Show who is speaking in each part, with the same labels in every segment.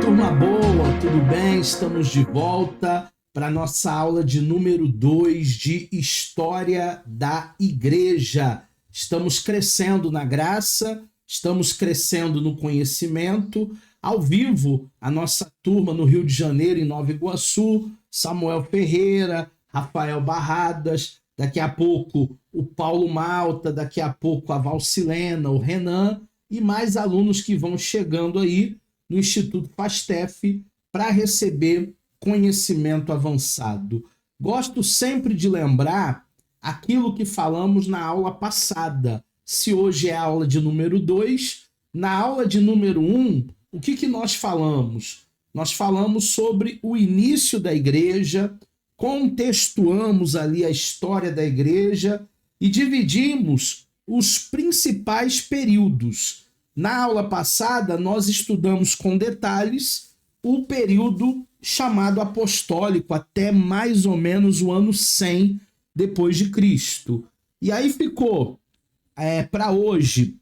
Speaker 1: Turma boa, tudo bem? Estamos de volta para a nossa aula de número 2 de História da Igreja. Estamos crescendo na graça, estamos crescendo no conhecimento. Ao vivo, a nossa turma no Rio de Janeiro, em Nova Iguaçu, Samuel Ferreira, Rafael Barradas, daqui a pouco o Paulo Malta, daqui a pouco a Valcilena, o Renan e mais alunos que vão chegando aí no Instituto Pastef para receber conhecimento avançado. Gosto sempre de lembrar aquilo que falamos na aula passada. Se hoje é a aula de número 2, na aula de número 1, o que nós falamos? Nós falamos sobre o início da igreja, contextuamos ali a história da igreja e dividimos os principais períodos. Na aula passada, nós estudamos com detalhes o período chamado apostólico, até mais ou menos o ano 100 depois de Cristo. E aí ficou para hoje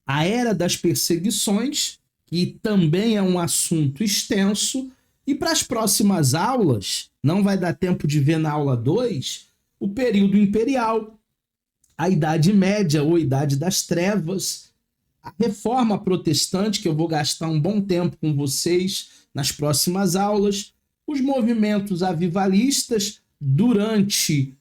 Speaker 1: a Era das Perseguições, que também é um assunto extenso, e para as próximas aulas, não vai dar tempo de ver na aula 2, o período imperial, a Idade Média ou Idade das Trevas, a Reforma Protestante, que eu vou gastar um bom tempo com vocês nas próximas aulas, os movimentos avivalistas durante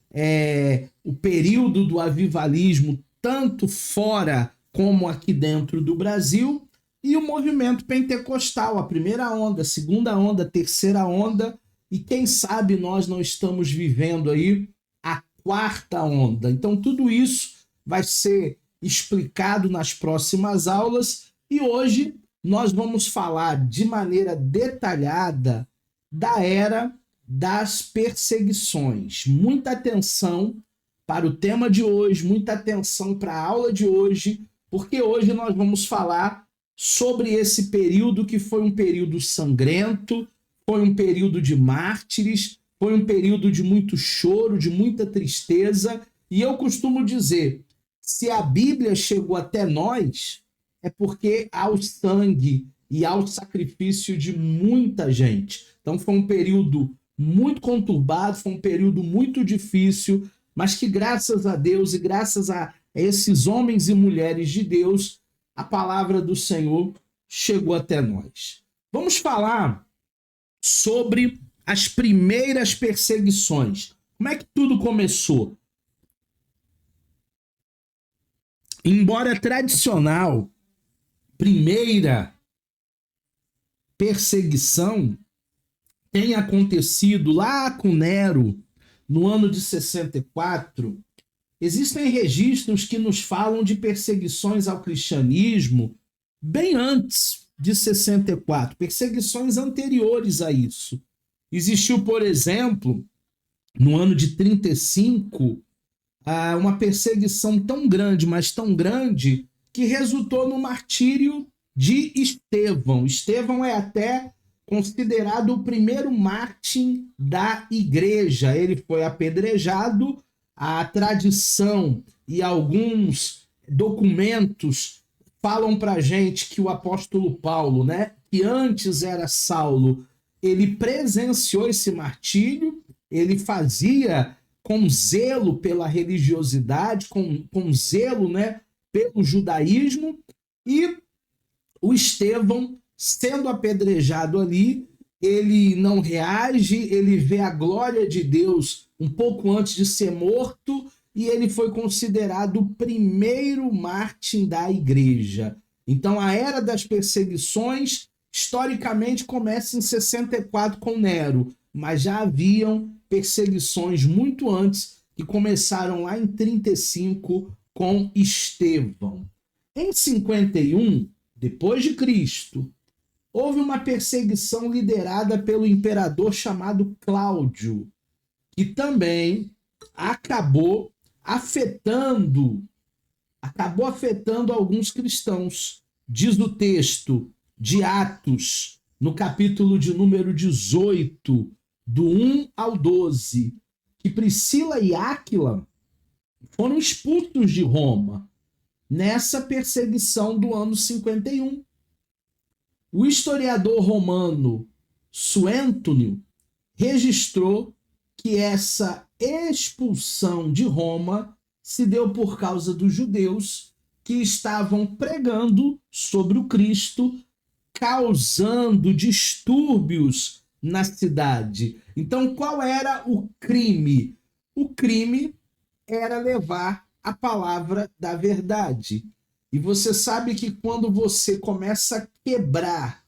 Speaker 1: o período do avivalismo, tanto fora como aqui dentro do Brasil, e o movimento pentecostal, a primeira onda, a segunda onda, a terceira onda, e quem sabe nós não estamos vivendo aí a quarta onda. Então tudo isso vai ser explicado nas próximas aulas e hoje nós vamos falar de maneira detalhada da Era das Perseguições. Muita atenção para o tema de hoje, muita atenção para a aula de hoje, porque hoje nós vamos falar sobre esse período que foi um período sangrento, foi um período de mártires, foi um período de muito choro, de muita tristeza, e eu costumo dizer, se a Bíblia chegou até nós, é porque há o sangue e há o sacrifício de muita gente. Então foi um período muito conturbado, foi um período muito difícil, mas que graças a Deus e graças a esses homens e mulheres de Deus, a palavra do Senhor chegou até nós. Vamos falar sobre as primeiras perseguições. Como é que tudo começou? Embora tradicional, primeira perseguição tenha acontecido lá com Nero, no ano de 64, existem registros que nos falam de perseguições ao cristianismo bem antes de 64, perseguições anteriores a isso. Existiu, por exemplo, no ano de 35, uma perseguição tão grande, mas tão grande, que resultou no martírio de Estevão. Estevão é até considerado o primeiro mártir da igreja. Ele foi apedrejado. A tradição e alguns documentos falam para a gente que o apóstolo Paulo, que antes era Saulo, ele presenciou esse martírio, ele fazia com zelo pela religiosidade, com zelo pelo judaísmo, e o Estevão, sendo apedrejado ali, ele não reage, ele vê a glória de Deus um pouco antes de ser morto, e ele foi considerado o primeiro mártir da igreja. Então a Era das Perseguições, historicamente, começa em 64 com Nero, mas já haviam perseguições muito antes, que começaram lá em 35 com Estevão. Em 51, depois de Cristo, houve uma perseguição liderada pelo imperador chamado Cláudio, que também acabou afetando alguns cristãos. Diz o texto de Atos, no capítulo de número 18, do 1 ao 12, que Priscila e Áquila foram expulsos de Roma nessa perseguição do ano 51. O historiador romano Suetônio registrou que essa expulsão de Roma se deu por causa dos judeus que estavam pregando sobre o Cristo, causando distúrbios na cidade. Então, qual era o crime? O crime era levar a palavra da verdade. E você sabe que quando você começa a quebrar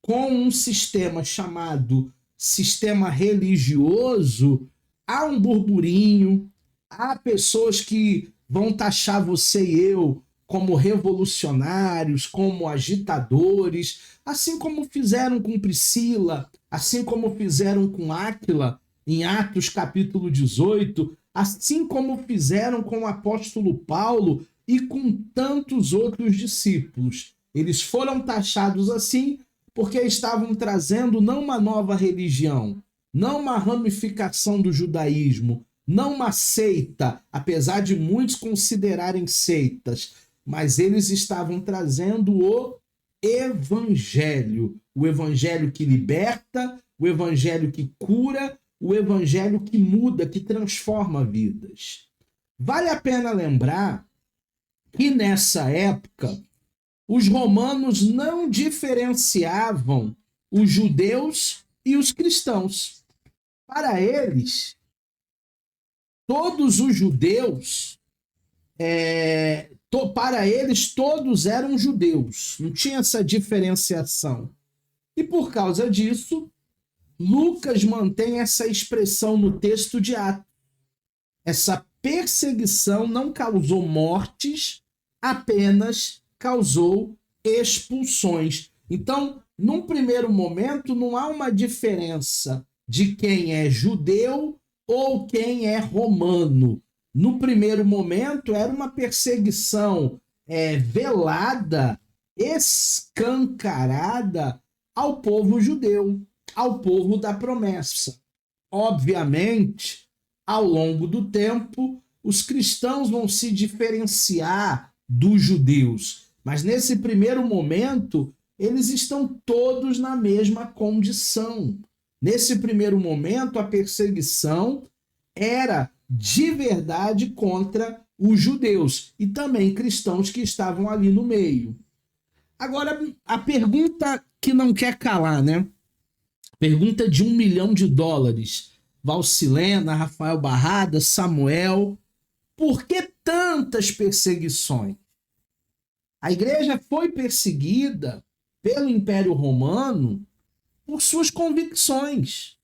Speaker 1: com um sistema chamado sistema religioso, há um burburinho, há pessoas que vão taxar você e eu como revolucionários, como agitadores, assim como fizeram com Priscila, assim como fizeram com Áquila, em Atos capítulo 18, assim como fizeram com o apóstolo Paulo e com tantos outros discípulos. Eles foram taxados assim porque estavam trazendo não uma nova religião, não uma ramificação do judaísmo, não uma seita, apesar de muitos considerarem seitas, mas eles estavam trazendo o evangelho que liberta, o evangelho que cura, o evangelho que muda, que transforma vidas. Vale a pena lembrar que nessa época os romanos não diferenciavam os judeus e os cristãos. Para eles, todos os judeus, para eles todos eram judeus, não tinha essa diferenciação. E por causa disso, Lucas mantém essa expressão no texto de Atos. Essa perseguição não causou mortes, apenas causou expulsões. Então, num primeiro momento, não há uma diferença de quem é judeu ou quem é romano. No primeiro momento, era uma perseguição velada, escancarada ao povo judeu, ao povo da promessa. Obviamente, ao longo do tempo, os cristãos vão se diferenciar dos judeus, mas nesse primeiro momento, eles estão todos na mesma condição. Nesse primeiro momento, a perseguição era de verdade contra os judeus e também cristãos que estavam ali no meio. Agora, a pergunta que não quer calar, né? Pergunta de $1 milhão. Valcilena, Rafael Barrada, Samuel, por que tantas perseguições? A igreja foi perseguida pelo Império Romano por suas convicções,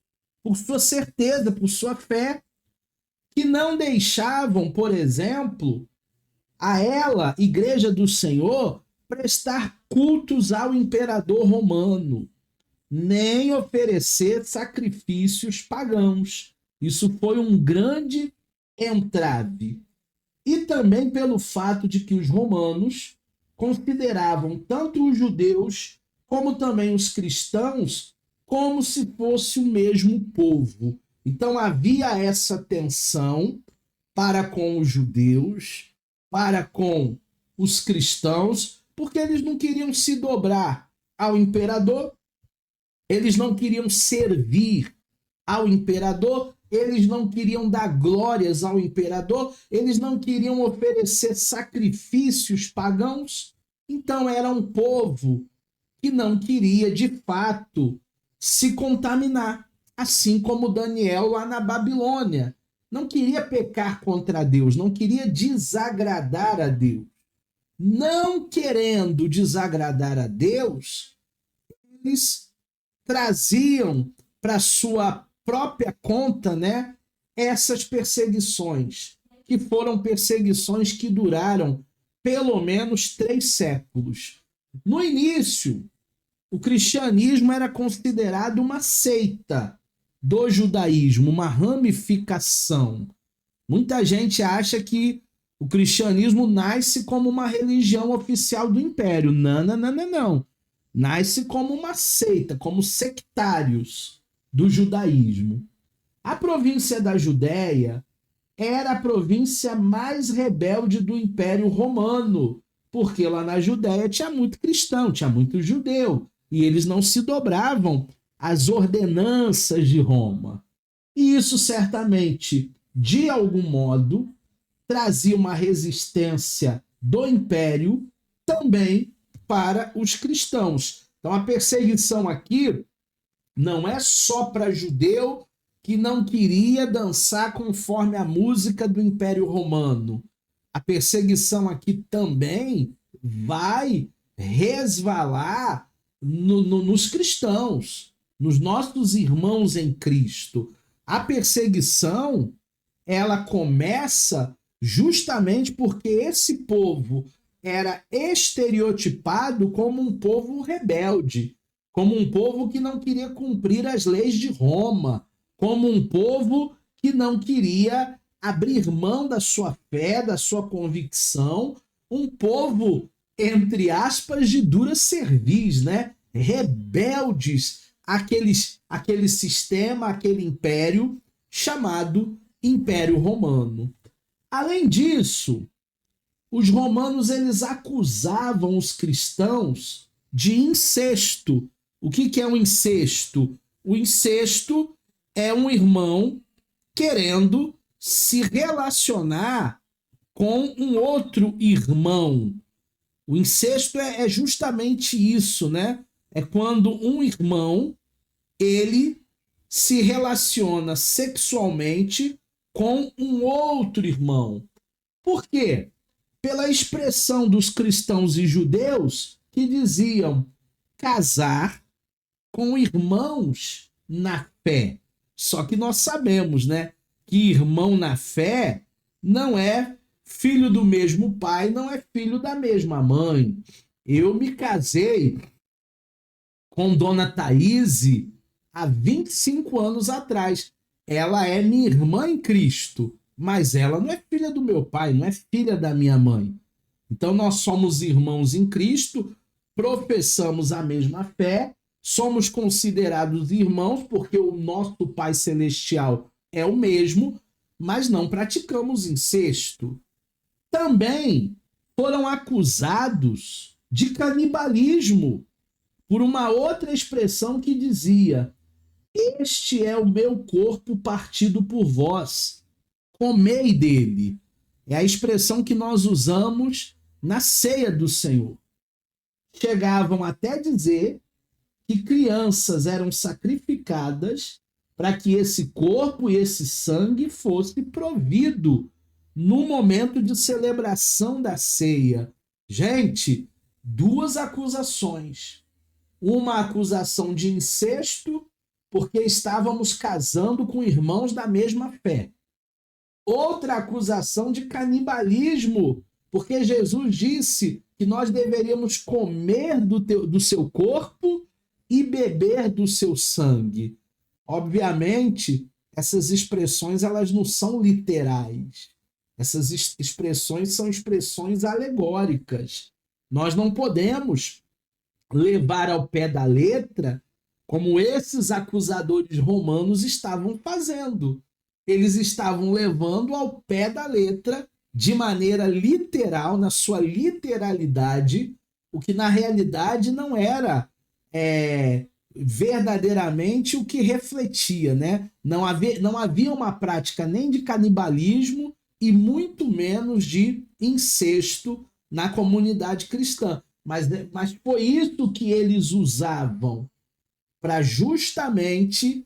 Speaker 1: por sua certeza, por sua fé, que não deixavam, por exemplo, a ela, Igreja do Senhor, prestar cultos ao imperador romano, nem oferecer sacrifícios pagãos. Isso foi um grande entrave. E também pelo fato de que os romanos consideravam tanto os judeus como também os cristãos como se fosse o mesmo povo. Então havia essa tensão para com os judeus, para com os cristãos, porque eles não queriam se dobrar ao imperador, eles não queriam servir ao imperador, eles não queriam dar glórias ao imperador, eles não queriam oferecer sacrifícios pagãos. Então era um povo que não queria, de fato, se contaminar. Assim como Daniel lá na Babilônia. Não queria pecar contra Deus, não queria desagradar a Deus. Não querendo desagradar a Deus, eles traziam para sua própria conta, né, essas perseguições, que foram perseguições que duraram pelo menos 3 séculos. No início, o cristianismo era considerado uma seita do judaísmo, uma ramificação. Muita gente acha que o cristianismo nasce como uma religião oficial do império. Não, não, não, não, não. Nasce como uma seita, como sectários do judaísmo. A província da Judéia era a província mais rebelde do Império Romano, porque lá na Judéia tinha muito cristão, tinha muito judeu. e eles não se dobravam às ordenanças de Roma. E isso certamente, de algum modo, trazia uma resistência do império também para os cristãos. Então a perseguição aqui não é só para judeu que não queria dançar conforme a música do Império Romano. A perseguição aqui também vai resvalar nos cristãos, nos nossos irmãos em Cristo. A perseguição, ela começa justamente porque esse povo era estereotipado como um povo rebelde, como um povo que não queria cumprir as leis de Roma, como um povo que não queria abrir mão da sua fé, da sua convicção, um povo, entre aspas, de dura cerviz, né? Rebeldes àquele sistema, aquele império chamado Império Romano. Além disso, os romanos eles acusavam os cristãos de incesto. O que é um incesto? O incesto é um irmão querendo se relacionar com um outro irmão. O incesto é justamente isso, né? É quando um irmão ele se relaciona sexualmente com um outro irmão. Por quê? Pela expressão dos cristãos e judeus que diziam casar com irmãos na fé. Só que nós sabemos, né, que irmão na fé não é filho do mesmo pai, não é filho da mesma mãe. Eu me casei com Dona Thaíse há 25 anos atrás. Ela é minha irmã em Cristo, mas ela não é filha do meu pai, não é filha da minha mãe. Então nós somos irmãos em Cristo, professamos a mesma fé, somos considerados irmãos porque o nosso Pai Celestial é o mesmo, mas não praticamos incesto. Também foram acusados de canibalismo por uma outra expressão que dizia: este é o meu corpo partido por vós, comei dele. É a expressão que nós usamos na ceia do Senhor. Chegavam até dizer que crianças eram sacrificadas para que esse corpo e esse sangue fosse provido no momento de celebração da ceia. Gente, duas acusações. Uma acusação de incesto, porque estávamos casando com irmãos da mesma fé. Outra acusação de canibalismo, porque Jesus disse que nós deveríamos comer do seu corpo e beber do seu sangue. Obviamente, essas expressões elas não são literais. Essas expressões são expressões alegóricas. Nós não podemos levar ao pé da letra como esses acusadores romanos estavam fazendo. Eles estavam levando ao pé da letra, de maneira literal, na sua literalidade, o que na realidade não era verdadeiramente o que refletia, né? Não havia uma prática nem de canibalismo e muito menos de incesto na comunidade cristã. Mas foi isso que eles usavam para justamente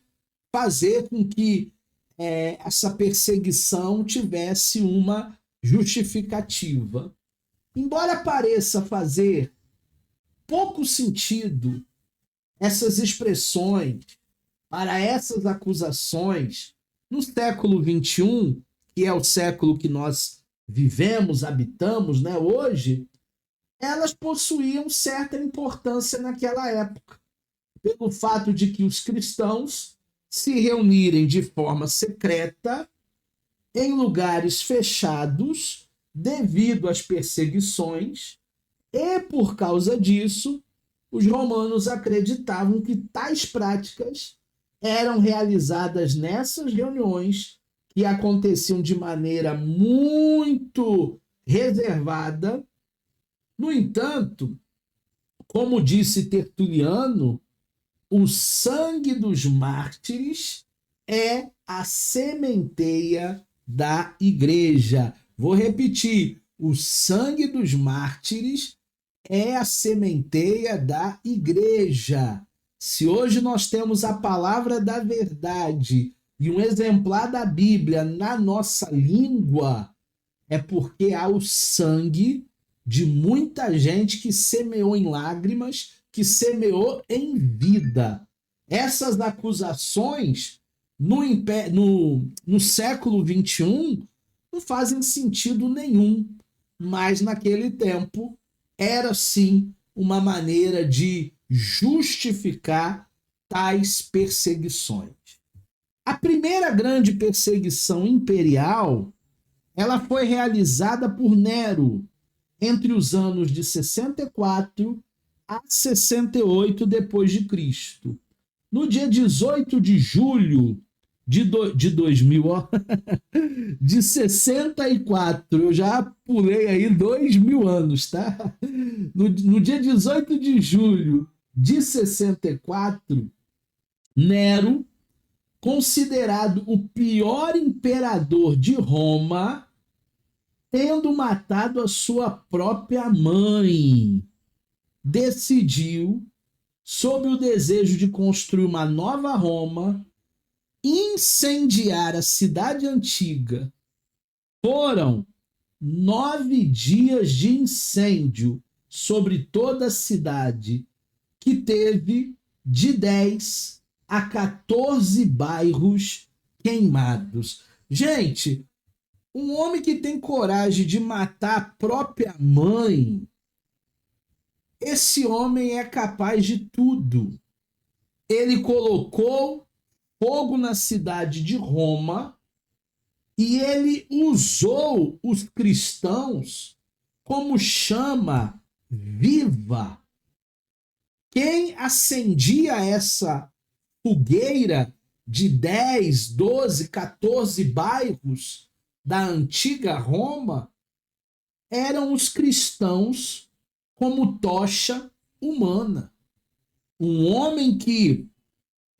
Speaker 1: fazer com que essa perseguição tivesse uma justificativa. Embora pareça fazer pouco sentido essas expressões para essas acusações no século XXI, que é o século que nós vivemos, habitamos, né, hoje, elas possuíam certa importância naquela época, pelo fato de que os cristãos se reunirem de forma secreta em lugares fechados devido às perseguições, e por causa disso, os romanos acreditavam que tais práticas eram realizadas nessas reuniões que aconteciam de maneira muito reservada. No entanto, Como disse Tertuliano, o sangue dos mártires é a sementeia da igreja. Vou repetir: o sangue dos mártires é a sementeia da igreja. Se hoje nós temos a palavra da verdade e um exemplar da Bíblia na nossa língua, é porque há o sangue de muita gente que semeou em lágrimas, que semeou em vida. Essas acusações no século XXI não fazem sentido nenhum, mas naquele tempo era sim uma maneira de justificar tais perseguições. A primeira grande perseguição imperial, ela foi realizada por Nero entre os anos de 64 a 68 depois de Cristo. No dia 18 de julho de 2000, ó, de 64, eu já pulei aí 2000 anos, tá? No dia 18 de julho de 64, Nero, considerado o pior imperador de Roma, tendo matado a sua própria mãe, decidiu, sob o desejo de construir uma nova Roma, incendiar a cidade antiga. Foram 9 dias de incêndio sobre toda a cidade, que teve de 10 a 14 bairros queimados. Gente, um homem que tem coragem de matar a própria mãe, esse homem é capaz de tudo. Ele colocou fogo na cidade de Roma e ele usou os cristãos como chama viva. Quem acendia essa fogueira de 10, 12, 14 bairros da antiga Roma eram os cristãos como tocha humana. Um homem que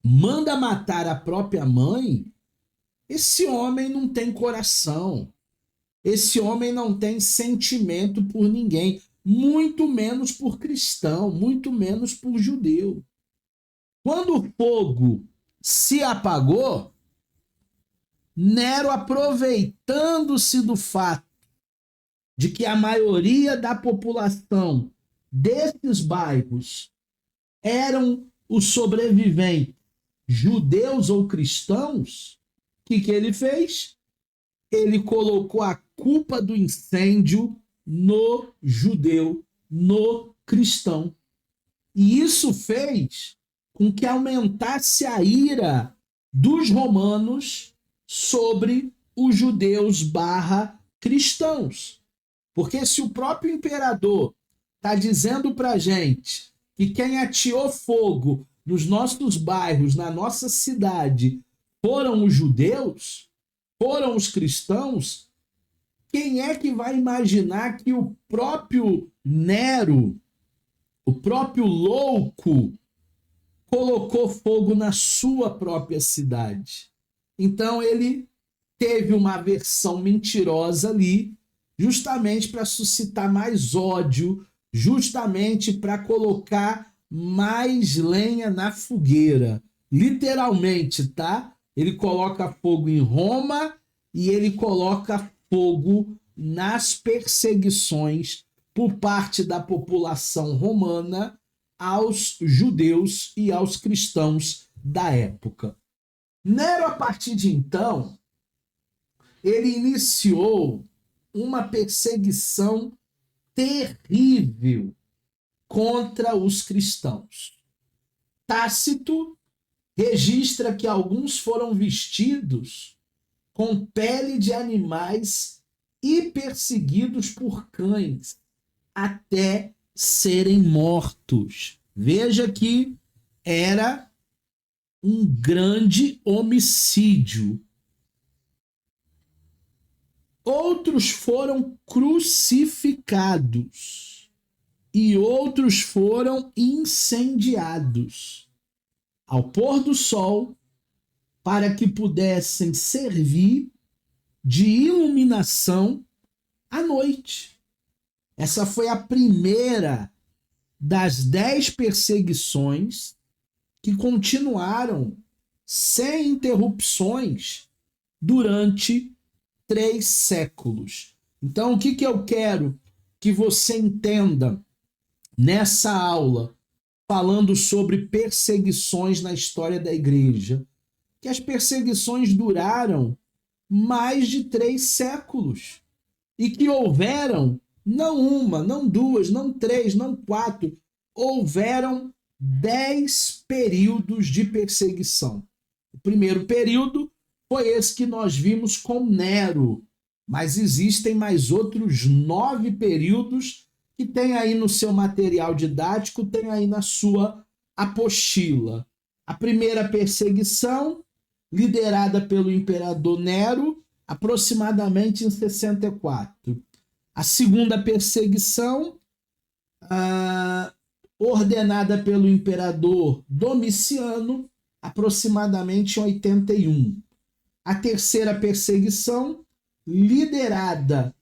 Speaker 1: manda matar a própria mãe, esse homem não tem coração. Esse homem não tem sentimento por ninguém, muito menos por cristão, muito menos por judeu. Quando o fogo se apagou, Nero, aproveitando-se do fato de que a maioria da população desses bairros eram os sobreviventes, judeus ou cristãos, o que ele fez? Ele colocou a culpa do incêndio no judeu, no cristão. E isso fez com que aumentasse a ira dos romanos sobre os judeus barra cristãos. Porque se o próprio imperador está dizendo para a gente que quem ateou fogo nos nossos bairros, na nossa cidade, foram os judeus, foram os cristãos, quem é que vai imaginar que o próprio Nero, o próprio louco, colocou fogo na sua própria cidade? Então ele teve uma versão mentirosa ali, justamente para suscitar mais ódio, justamente para colocar mais lenha na fogueira. Literalmente, tá? Ele coloca fogo em Roma e ele coloca fogo nas perseguições por parte da população romana aos judeus e aos cristãos da época. Nero, a partir de então, ele iniciou uma perseguição terrível contra os cristãos. Tácito registra que alguns foram vestidos com pele de animais e perseguidos por cães até serem mortos. Veja que era um grande homicídio. Outros foram crucificados. e outros foram incendiados ao pôr do sol, para que pudessem servir de iluminação à noite. Essa foi a primeira das 10 perseguições que continuaram sem interrupções durante 3 séculos. Então, o que eu quero que você entenda nessa aula, falando sobre perseguições na história da igreja? Que as perseguições duraram mais de 3 séculos e que houveram não uma, não duas, não 3, não 4, houveram 10 períodos de perseguição. O primeiro período foi esse que nós vimos com Nero, mas existem mais outros 9 períodos que tem aí no seu material didático, tem aí na sua apostila. A primeira perseguição, liderada pelo imperador Nero, aproximadamente em 64. A segunda perseguição, ordenada pelo imperador Domiciano, aproximadamente em 81. A terceira perseguição, liderada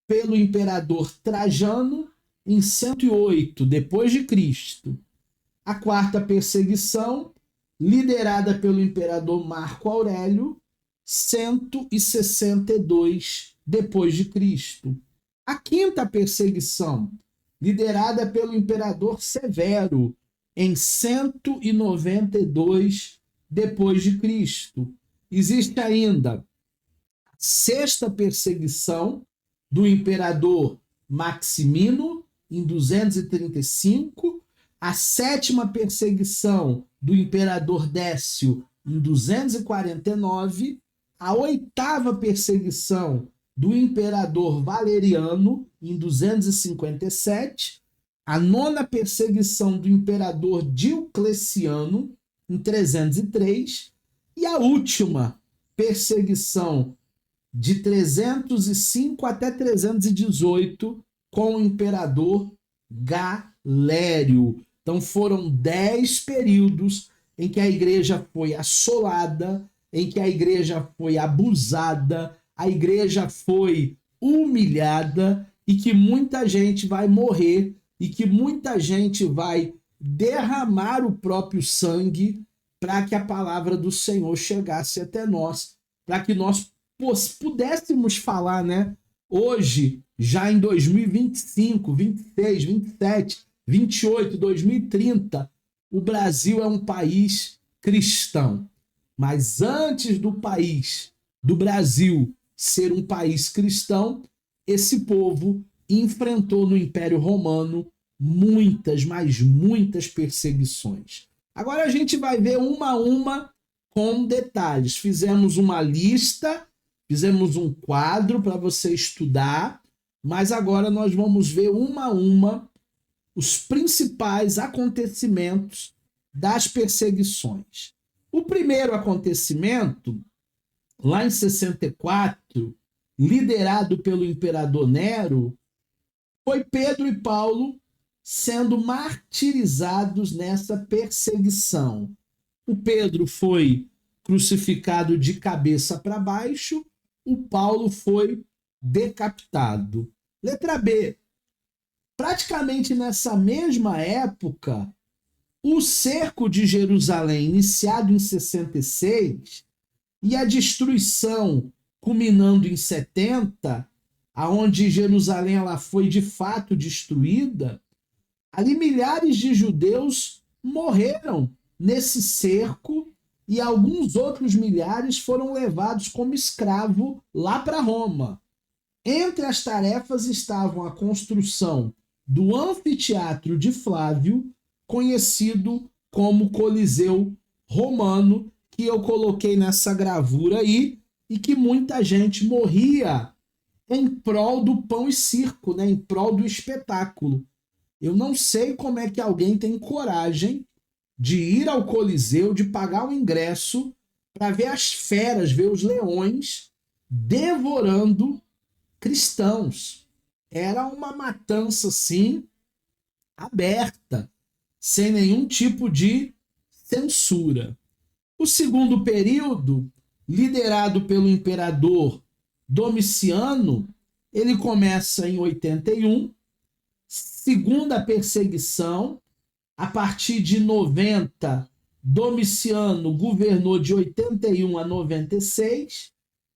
Speaker 1: pelo imperador Trajano, em 108 depois de Cristo. A quarta perseguição, liderada pelo imperador Marco Aurélio, 162 depois de Cristo. A quinta perseguição, liderada pelo imperador Severo, em 192 depois de Cristo. Existe ainda a sexta perseguição do imperador Maximino, em 235, a sétima perseguição do imperador Décio, em 249, a oitava perseguição do imperador Valeriano, em 257, a nona perseguição do imperador Diocleciano, em 303, e a última perseguição de 305 até 318 com o imperador Galério. Então foram 10 períodos em que a igreja foi assolada, em que a igreja foi abusada, a igreja foi humilhada e que muita gente vai morrer e que muita gente vai derramar o próprio sangue para que a palavra do Senhor chegasse até nós, para que nós pudéssemos falar, né? Hoje, já em 2025, 26, 27, 28, 2030, o Brasil é um país cristão. Mas antes do Brasil ser um país cristão, esse povo enfrentou no Império Romano muitas, mas muitas perseguições. Agora a gente vai ver uma a uma com detalhes. Fizemos uma lista, fizemos um quadro para você estudar, mas agora nós vamos ver uma a uma os principais acontecimentos das perseguições. O primeiro acontecimento, lá em 64, liderado pelo imperador Nero, foi Pedro e Paulo sendo martirizados nessa perseguição. O Pedro foi crucificado de cabeça para baixo, o Paulo foi decapitado. Letra B. Praticamente nessa mesma época, o cerco de Jerusalém, iniciado em 66, e a destruição culminando em 70, aonde Jerusalém ela foi de fato destruída, ali milhares de judeus morreram nesse cerco e alguns outros milhares foram levados como escravo lá para Roma. Entre as tarefas estavam a construção do anfiteatro de Flávio, conhecido como Coliseu Romano, que eu coloquei nessa gravura aí, e que muita gente morria em prol do pão e circo, né? Em prol do espetáculo. Eu não sei como é que alguém tem coragem de ir ao Coliseu, de pagar o ingresso para ver as feras, ver os leões devorando cristãos. Era uma matança, sim, aberta, sem nenhum tipo de censura. O segundo período, liderado pelo imperador Domiciano, ele começa em 81, segunda perseguição, a partir de 90, Domiciano governou de 81 a 96,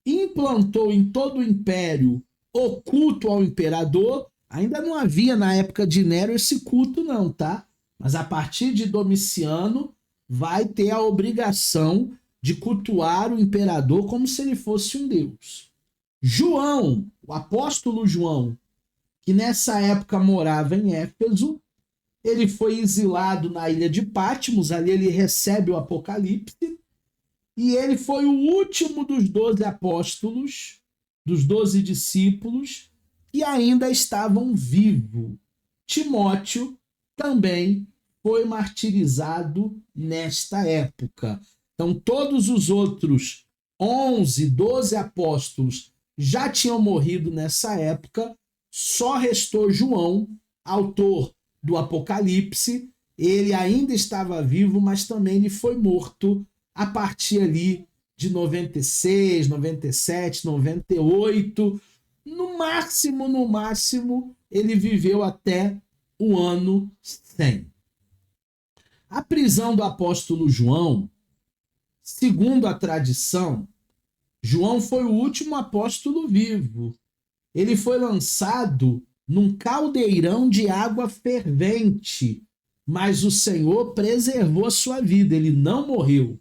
Speaker 1: implantou em todo o império o culto ao imperador. Ainda não havia na época de Nero esse culto não, tá? Mas a partir de Domiciano vai ter a obrigação de cultuar o imperador como se ele fosse um deus. João, o apóstolo João, que nessa época morava em Éfeso, ele foi exilado na ilha de Patmos, ali ele recebe o Apocalipse, e ele foi o último dos 12 apóstolos, dos 12 discípulos, que ainda estavam vivos. Timóteo também foi martirizado nesta época. Então, todos os outros 11, 12 apóstolos já tinham morrido nessa época, só restou João, autor do Apocalipse. Ele ainda estava vivo, mas também ele foi morto a partir ali de 96, 97, 98. No máximo, ele viveu até o ano 100. A prisão do apóstolo João, segundo a tradição, João foi o último apóstolo vivo. Ele foi lançado num caldeirão de água fervente, mas o Senhor preservou a sua vida, ele não morreu.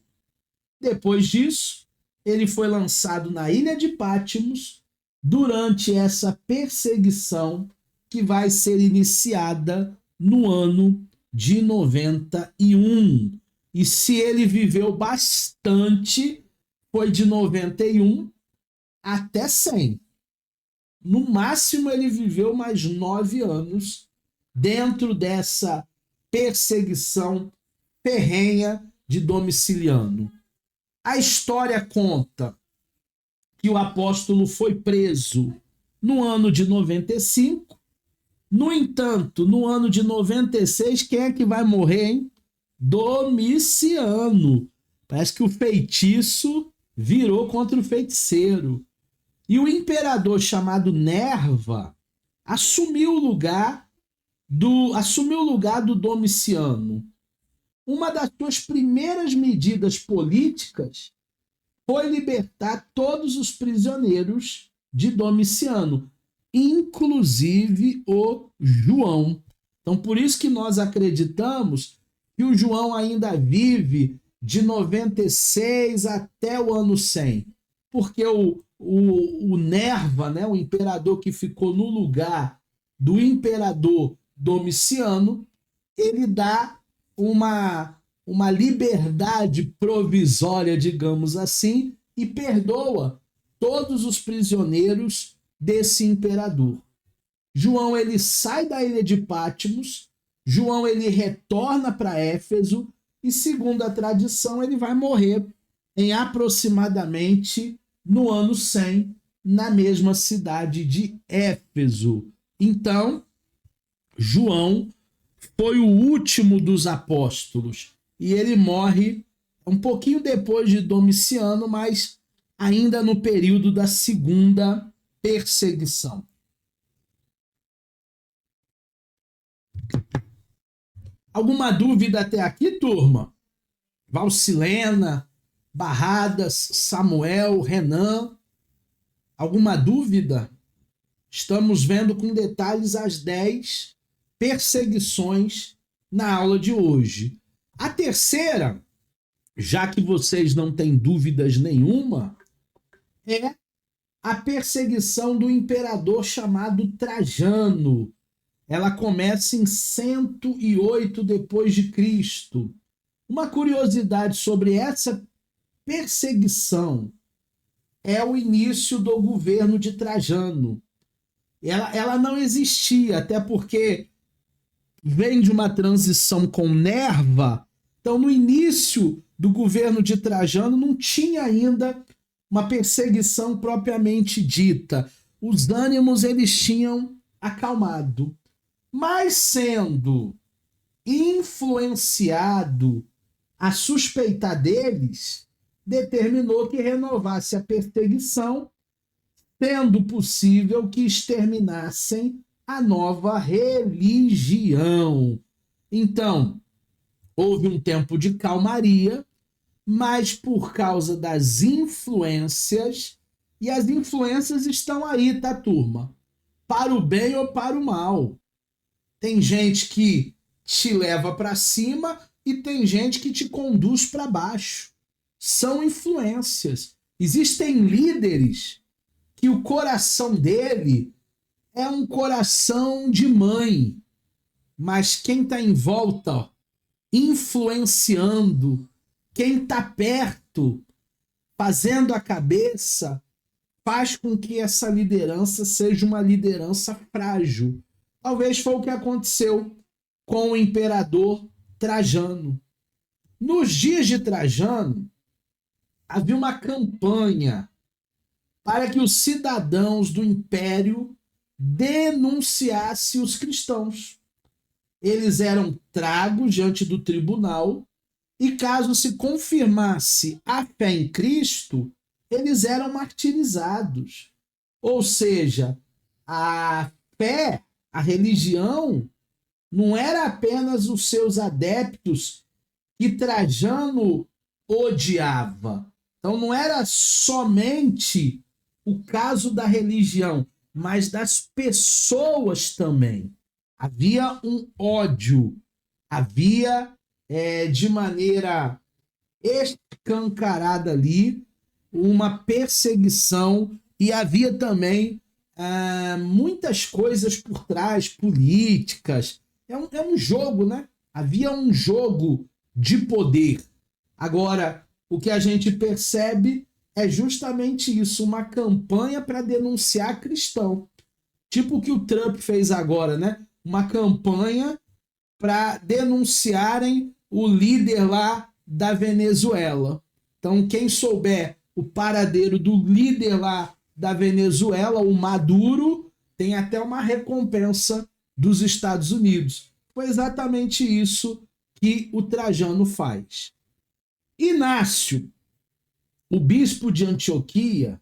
Speaker 1: Depois disso, ele foi lançado na ilha de Patmos durante essa perseguição que vai ser iniciada no ano de 91. E se ele viveu bastante, foi de 91 até 100. No máximo, ele viveu mais 9 anos dentro dessa perseguição ferrenha de Domiciano. A história conta que o apóstolo foi preso no ano de 95. No entanto, no ano de 96, quem é que vai morrer, hein? Domiciano. Parece que o feitiço virou contra o feiticeiro. E o imperador chamado Nerva assumiu o lugar do Domiciano. Uma das suas primeiras medidas políticas foi libertar todos os prisioneiros de Domiciano, inclusive o João. Então, por isso que nós acreditamos que o João ainda vive de 96 até o ano 100, porque o Nerva, né, o imperador que ficou no lugar do imperador Domiciano, ele dá uma liberdade provisória, digamos assim, e perdoa todos os prisioneiros desse imperador. João, ele sai da ilha de Patmos, João, ele retorna para Éfeso e, segundo a tradição, ele vai morrer em aproximadamente no ano 100, na mesma cidade de Éfeso. Então, João foi o último dos apóstolos e ele morre um pouquinho depois de Domiciano, mas ainda no período da segunda perseguição. Alguma dúvida até aqui, turma? Valcilena, Barradas, Samuel, Renan, alguma dúvida? Estamos vendo com detalhes as 10 perseguições na aula de hoje. A terceira, já que vocês não têm dúvidas nenhuma, é a perseguição do imperador chamado Trajano. Ela começa em 108 depois de Cristo. Uma curiosidade sobre essa perseguição é o início do governo de Trajano. Ela não existia, até porque vem de uma transição com Nerva. Então, no início do governo de Trajano, não tinha ainda uma perseguição propriamente dita. Os ânimos eles tinham acalmado. mas sendo influenciado a suspeitar deles, determinou que renovasse a perseguição, sendo possível que exterminassem a nova religião. Então, houve um tempo de calmaria, mas por causa das influências, e as influências estão aí, tá, turma? Para o bem ou para o mal. Tem gente que te leva para cima e tem gente que te conduz para baixo. São influências. Existem líderes que o coração dele é um coração de mãe, mas quem está em volta, influenciando, quem está perto, fazendo a cabeça, faz com que essa liderança seja uma liderança frágil. Talvez foi o que aconteceu com o imperador Trajano. Nos dias de Trajano, havia uma campanha para que os cidadãos do império denunciassem os cristãos. Eles eram tragos diante do tribunal e, caso se confirmasse a fé em Cristo, eles eram martirizados. Ou seja, a fé, a religião, não era apenas os seus adeptos que Trajano odiava. Então não era somente o caso da religião, mas das pessoas também. Havia um ódio, havia de maneira escancarada ali uma perseguição e havia também muitas coisas por trás, políticas. É um jogo, né? Havia um jogo de poder. Agora, o que a gente percebe é justamente isso, uma campanha para denunciar cristão. Tipo o que o Trump fez agora, né? Uma campanha para denunciarem o líder lá da Venezuela. Então, quem souber o paradeiro do líder lá da Venezuela, o Maduro, tem até uma recompensa dos Estados Unidos. Foi exatamente isso que o Trajano faz. Inácio, o bispo de Antioquia,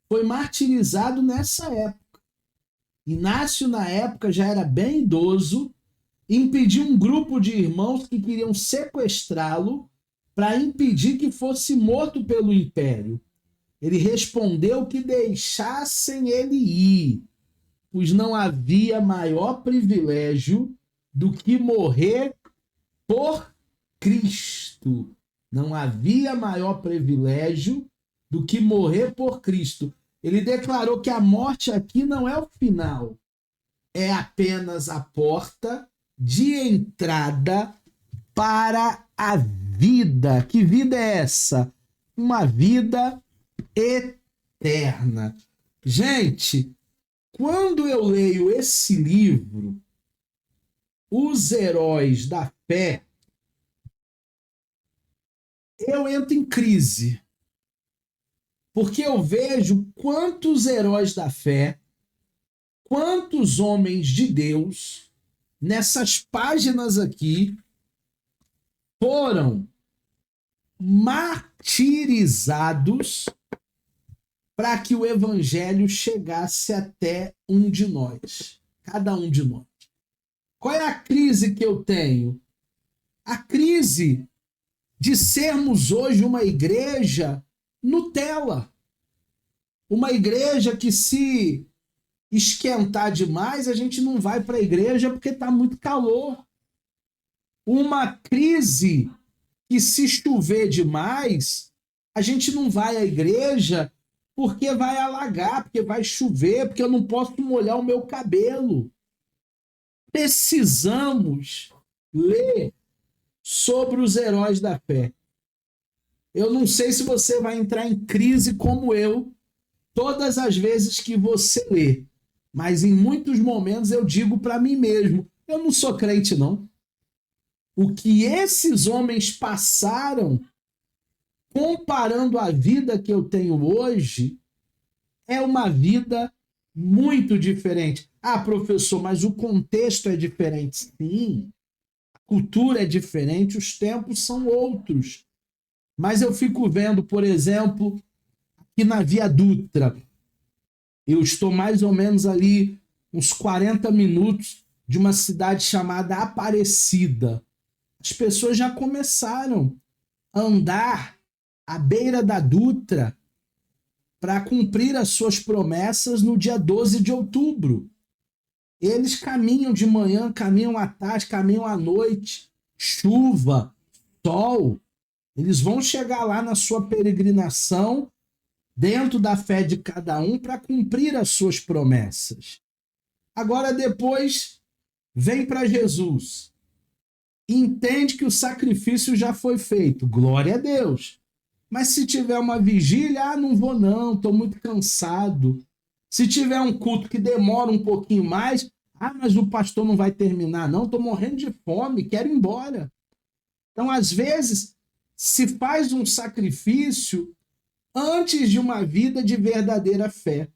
Speaker 1: foi martirizado nessa época. Inácio, na época, já era bem idoso, impediu um grupo de irmãos que queriam sequestrá-lo para impedir que fosse morto pelo império. Ele respondeu que deixassem ele ir, pois não havia maior privilégio do que morrer por Cristo. Não havia maior privilégio do que morrer por Cristo. Ele declarou que a morte aqui não é o final, é apenas a porta de entrada para a vida. Que vida é essa? Uma vida eterna. Gente, quando eu leio esse livro, Os Heróis da Fé, eu entro em crise. Porque eu vejo quantos heróis da fé, quantos homens de Deus, nessas páginas aqui, foram martirizados para que o evangelho chegasse até um de nós, cada um de nós. Qual é a crise que eu tenho? A crise de sermos hoje uma igreja Nutella. Uma igreja que, se esquentar demais, a gente não vai para a igreja porque está muito calor. Uma crise que, se chover demais, a gente não vai à igreja porque vai alagar, porque vai chover, porque eu não posso molhar o meu cabelo. Precisamos ler sobre os heróis da fé. Eu não sei se você vai entrar em crise como eu todas as vezes que você lê, mas em muitos momentos eu digo para mim mesmo, eu não sou crente não. O que esses homens passaram, comparando a vida que eu tenho hoje, é uma vida muito diferente. Ah, professor, mas o contexto é diferente. Sim, a cultura é diferente, os tempos são outros. Mas eu fico vendo, por exemplo, aqui na Via Dutra, eu estou mais ou menos ali uns 40 minutos de uma cidade chamada Aparecida. As pessoas já começaram a andar à beira da Dutra para cumprir as suas promessas no dia 12 de outubro. Eles caminham de manhã, caminham à tarde, caminham à noite, chuva, sol. Eles vão chegar lá na sua peregrinação, dentro da fé de cada um, para cumprir as suas promessas. Agora, depois, vem para Jesus. Entende que o sacrifício já foi feito. Glória a Deus. Mas se tiver uma vigília, não vou não, estou muito cansado. Se tiver um culto que demora um pouquinho mais, mas o pastor não vai terminar não, estou morrendo de fome, quero ir embora. Então, às vezes, se faz um sacrifício antes de uma vida de verdadeira fé.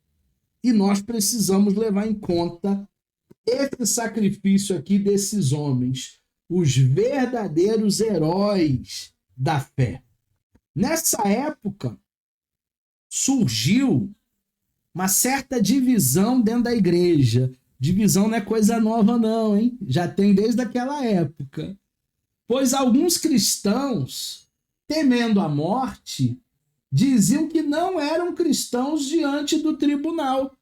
Speaker 1: E nós precisamos levar em conta esse sacrifício aqui desses homens, os verdadeiros heróis da fé. Nessa época, surgiu uma certa divisão dentro da igreja. Divisão não é coisa nova não, hein? Já tem desde aquela época. Pois alguns cristãos, temendo a morte, diziam que não eram cristãos diante do tribunal.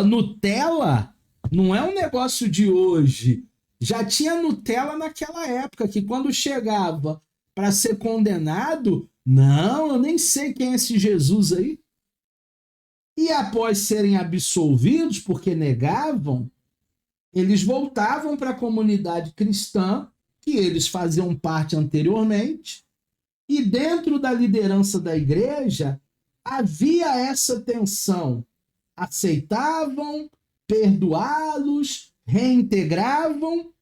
Speaker 1: Nutella não é um negócio de hoje. Já tinha Nutella naquela época, que quando chegava para ser condenado, não, eu nem sei quem é esse Jesus aí. E após serem absolvidos, porque negavam, eles voltavam para a comunidade cristã, que eles faziam parte anteriormente, e dentro da liderança da igreja havia essa tensão. Aceitavam, perdoá-los, reintegravam,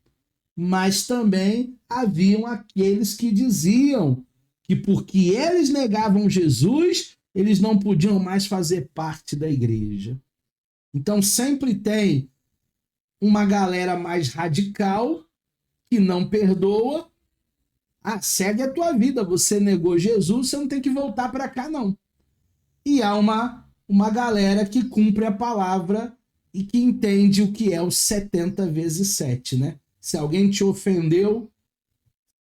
Speaker 1: mas também haviam aqueles que diziam que porque eles negavam Jesus, eles não podiam mais fazer parte da igreja. Então sempre tem uma galera mais radical que não perdoa. Segue a tua vida, você negou Jesus, você não tem que voltar para cá não. E há uma galera que cumpre a palavra e que entende o que é os 70 vezes 7, né? Se alguém te ofendeu,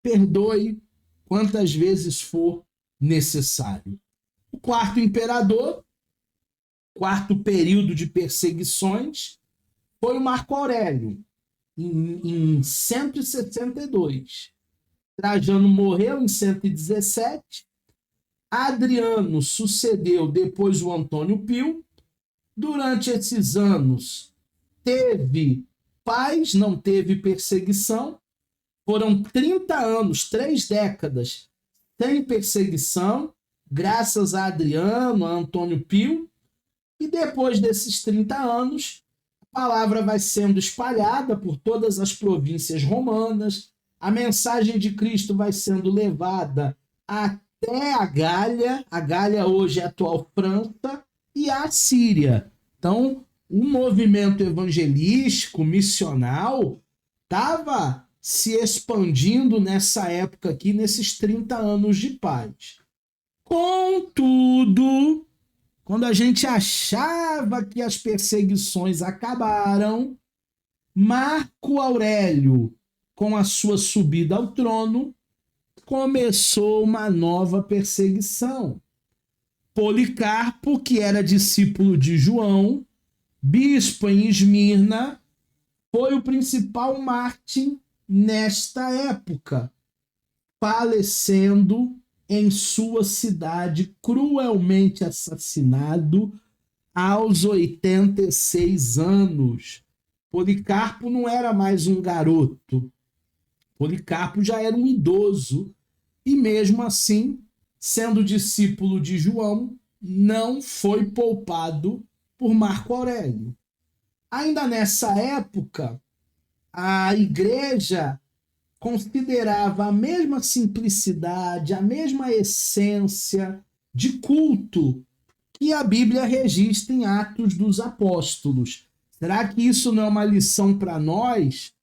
Speaker 1: perdoe quantas vezes for necessário. O quarto imperador, quarto período de perseguições, foi o Marco Aurélio, em 162. Trajano morreu em 117. Adriano sucedeu depois o Antônio Pio. Durante esses anos, teve paz, não teve perseguição. Foram 30 anos, 3 décadas, sem perseguição, graças a Adriano, a Antônio Pio. E depois desses 30 anos, a palavra vai sendo espalhada por todas as províncias romanas, a mensagem de Cristo vai sendo levada até a Gália hoje é a atual França, e a Síria. Então, o movimento evangelístico, missional, estava se expandindo nessa época aqui, nesses 30 anos de paz. Contudo, quando a gente achava que as perseguições acabaram, Marco Aurélio, com a sua subida ao trono, começou uma nova perseguição. Policarpo, que era discípulo de João, bispo em Esmirna, foi o principal mártir nesta época, falecendo em sua cidade, cruelmente assassinado aos 86 anos. Policarpo não era mais um garoto. Policarpo já era um idoso e, mesmo assim, sendo discípulo de João, não foi poupado por Marco Aurélio. Ainda nessa época, a igreja considerava a mesma simplicidade, a mesma essência de culto que a Bíblia registra em Atos dos Apóstolos. Será que isso não é uma lição para nós?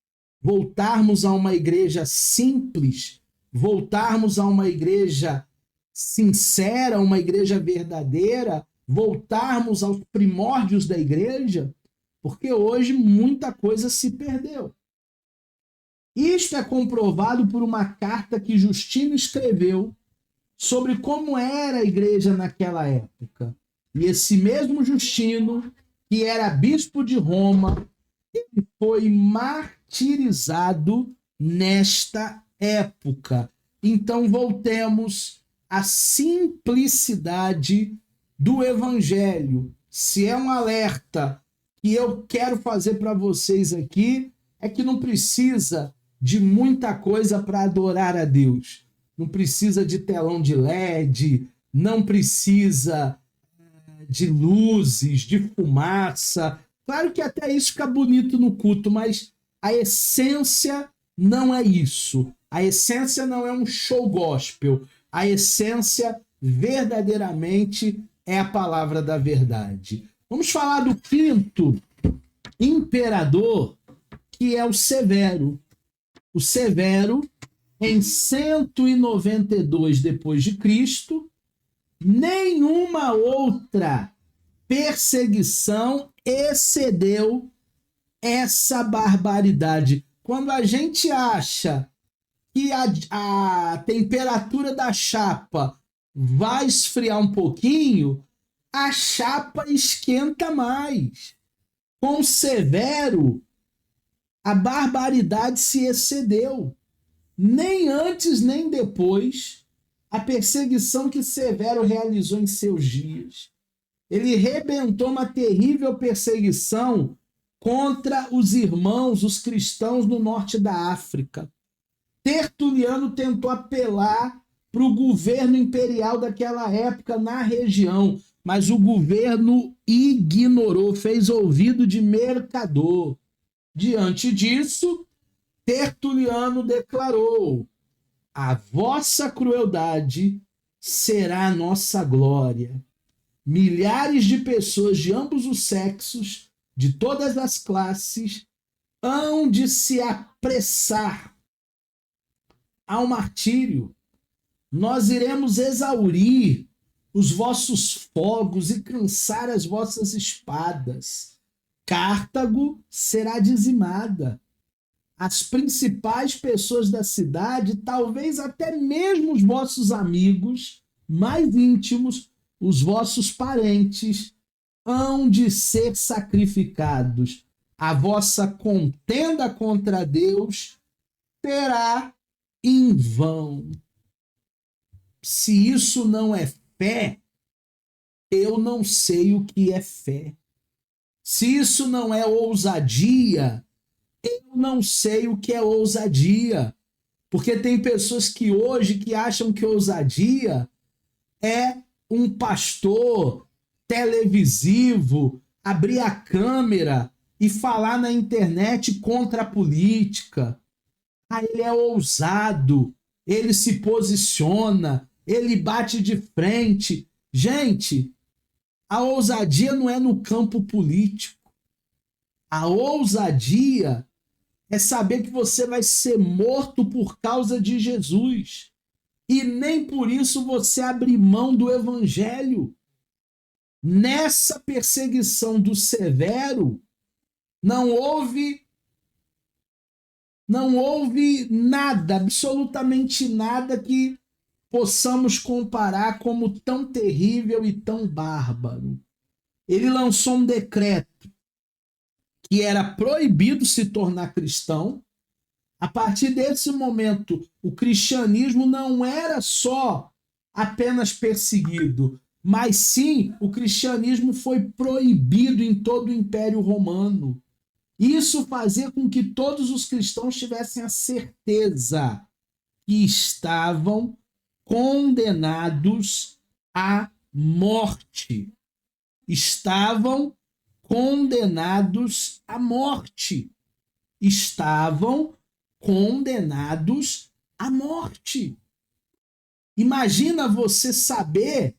Speaker 1: Voltarmos a uma igreja simples, voltarmos a uma igreja sincera, uma igreja verdadeira, voltarmos aos primórdios da igreja? Porque hoje muita coisa se perdeu. Isto é comprovado por uma carta que Justino escreveu sobre como era a igreja naquela época. E esse mesmo Justino, que era bispo de Roma, ele foi martirizado nesta época. Então voltemos à simplicidade do evangelho. Se é um alerta que eu quero fazer para vocês aqui, é que não precisa de muita coisa para adorar a Deus. Não precisa de telão de LED, não precisa de luzes, de fumaça. Claro que até isso fica bonito no culto, mas a essência não é isso. A essência não é um show gospel. A essência verdadeiramente é a palavra da verdade. Vamos falar do quinto imperador, que é o Severo. O Severo, em 192 depois de Cristo, nenhuma outra perseguição excedeu essa barbaridade. Quando a gente acha que a temperatura da chapa vai esfriar um pouquinho, a chapa esquenta mais. Com Severo, a barbaridade se excedeu. Nem antes nem depois, a perseguição que Severo realizou em seus dias. Ele rebentou uma terrível perseguição contra os irmãos, os cristãos no norte da África. Tertuliano tentou apelar para o governo imperial daquela época na região, mas o governo ignorou, fez ouvido de mercador. Diante disso, Tertuliano declarou: a vossa crueldade será a nossa glória. Milhares de pessoas de ambos os sexos, de todas as classes, hão de se apressar ao martírio. Nós iremos exaurir os vossos fogos e cansar as vossas espadas. Cartago será dizimada. As principais pessoas da cidade, talvez até mesmo os vossos amigos mais íntimos, os vossos parentes, hão de ser sacrificados. A vossa contenda contra Deus terá em vão. Se isso não é fé, eu não sei o que é fé. Se isso não é ousadia, eu não sei o que é ousadia. Porque tem pessoas que hoje que acham que ousadia é um pastor televisivo abrir a câmera e falar na internet contra a política. Ah, ele é ousado, ele se posiciona, ele bate de frente. Gente, a ousadia não é no campo político. A ousadia é saber que você vai ser morto por causa de Jesus. E nem por isso você abre mão do evangelho. Nessa perseguição do Severo, não houve nada, absolutamente nada que possamos comparar como tão terrível e tão bárbaro. Ele lançou um decreto que era proibido se tornar cristão. A partir desse momento, o cristianismo não era só apenas perseguido, mas sim o cristianismo foi proibido em todo o Império Romano. Isso fazia com que todos os cristãos tivessem a certeza que estavam condenados à morte. Estavam condenados à morte. Estavam condenados à morte. Imagina você saber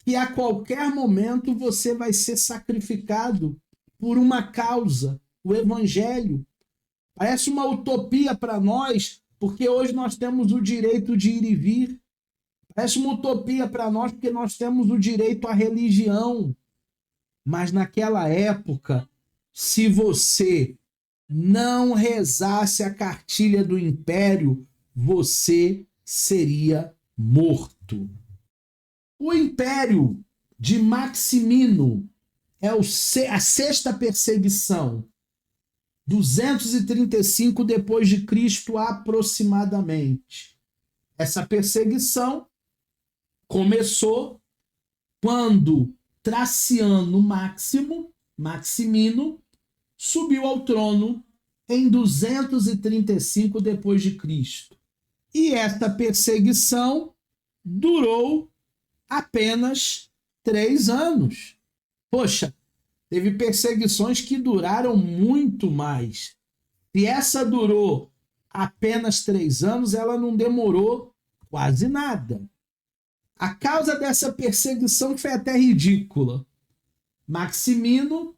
Speaker 1: que a qualquer momento você vai ser sacrificado por uma causa, o evangelho. Parece uma utopia para nós, porque hoje nós temos o direito de ir e vir. Parece uma utopia para nós, porque nós temos o direito à religião. Mas naquela época, se você não rezasse a cartilha do império, você seria morto. O império de Maximino é a sexta perseguição, 235 depois de Cristo aproximadamente. Essa perseguição começou quando Traciano Maximino subiu ao trono em 235 depois de Cristo. E esta perseguição durou apenas 3 anos. Poxa, teve perseguições que duraram muito mais. Se essa durou apenas 3 anos, ela não demorou quase nada. A causa dessa perseguição foi até ridícula. Maximino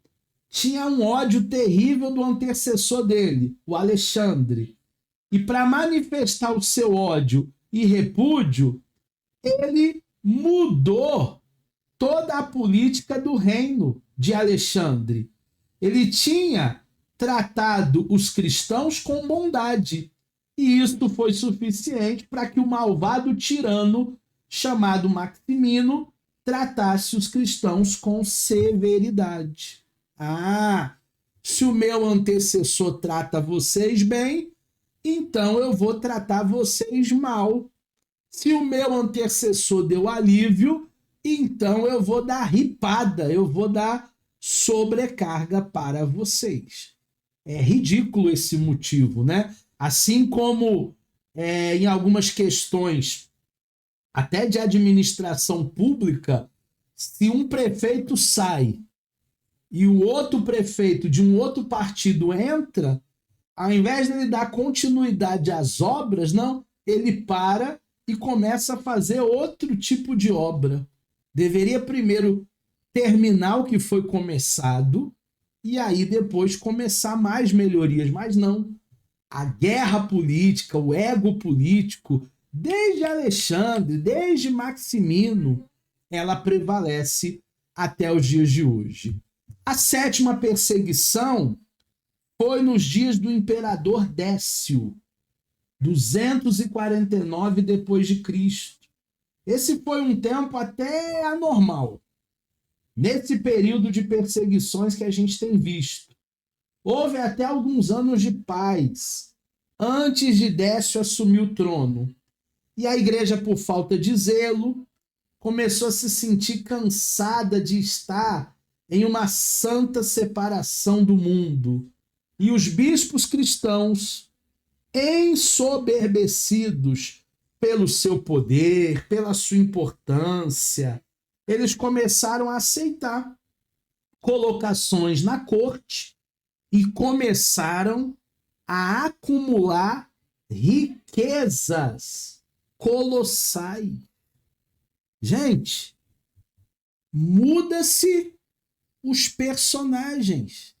Speaker 1: tinha um ódio terrível do antecessor dele, o Alexandre. E para manifestar o seu ódio e repúdio, ele mudou toda a política do reino de Alexandre. Ele tinha tratado os cristãos com bondade. E isto foi suficiente para que o malvado tirano chamado Maximino tratasse os cristãos com severidade. Se o meu antecessor trata vocês bem, então eu vou tratar vocês mal. Se o meu antecessor deu alívio, então eu vou dar ripada, eu vou dar sobrecarga para vocês. É ridículo esse motivo, né? Assim como em algumas questões, até de administração pública, se um prefeito sai e o outro prefeito de um outro partido entra, ao invés de ele dar continuidade às obras, não, ele para e começa a fazer outro tipo de obra. Deveria primeiro terminar o que foi começado e aí depois começar mais melhorias, mas não. A guerra política, o ego político, desde Alexandre, desde Maximino, ela prevalece até os dias de hoje. A sétima perseguição foi nos dias do imperador Décio, 249 depois de Cristo. Esse foi um tempo até anormal. Nesse período de perseguições que a gente tem visto, houve até alguns anos de paz antes de Décio assumir o trono. E a igreja, por falta de zelo, começou a se sentir cansada de estar em uma santa separação do mundo. E os bispos cristãos, ensoberbecidos pelo seu poder, pela sua importância, eles começaram a aceitar colocações na corte e começaram a acumular riquezas colossais. Gente, muda-se os personagens,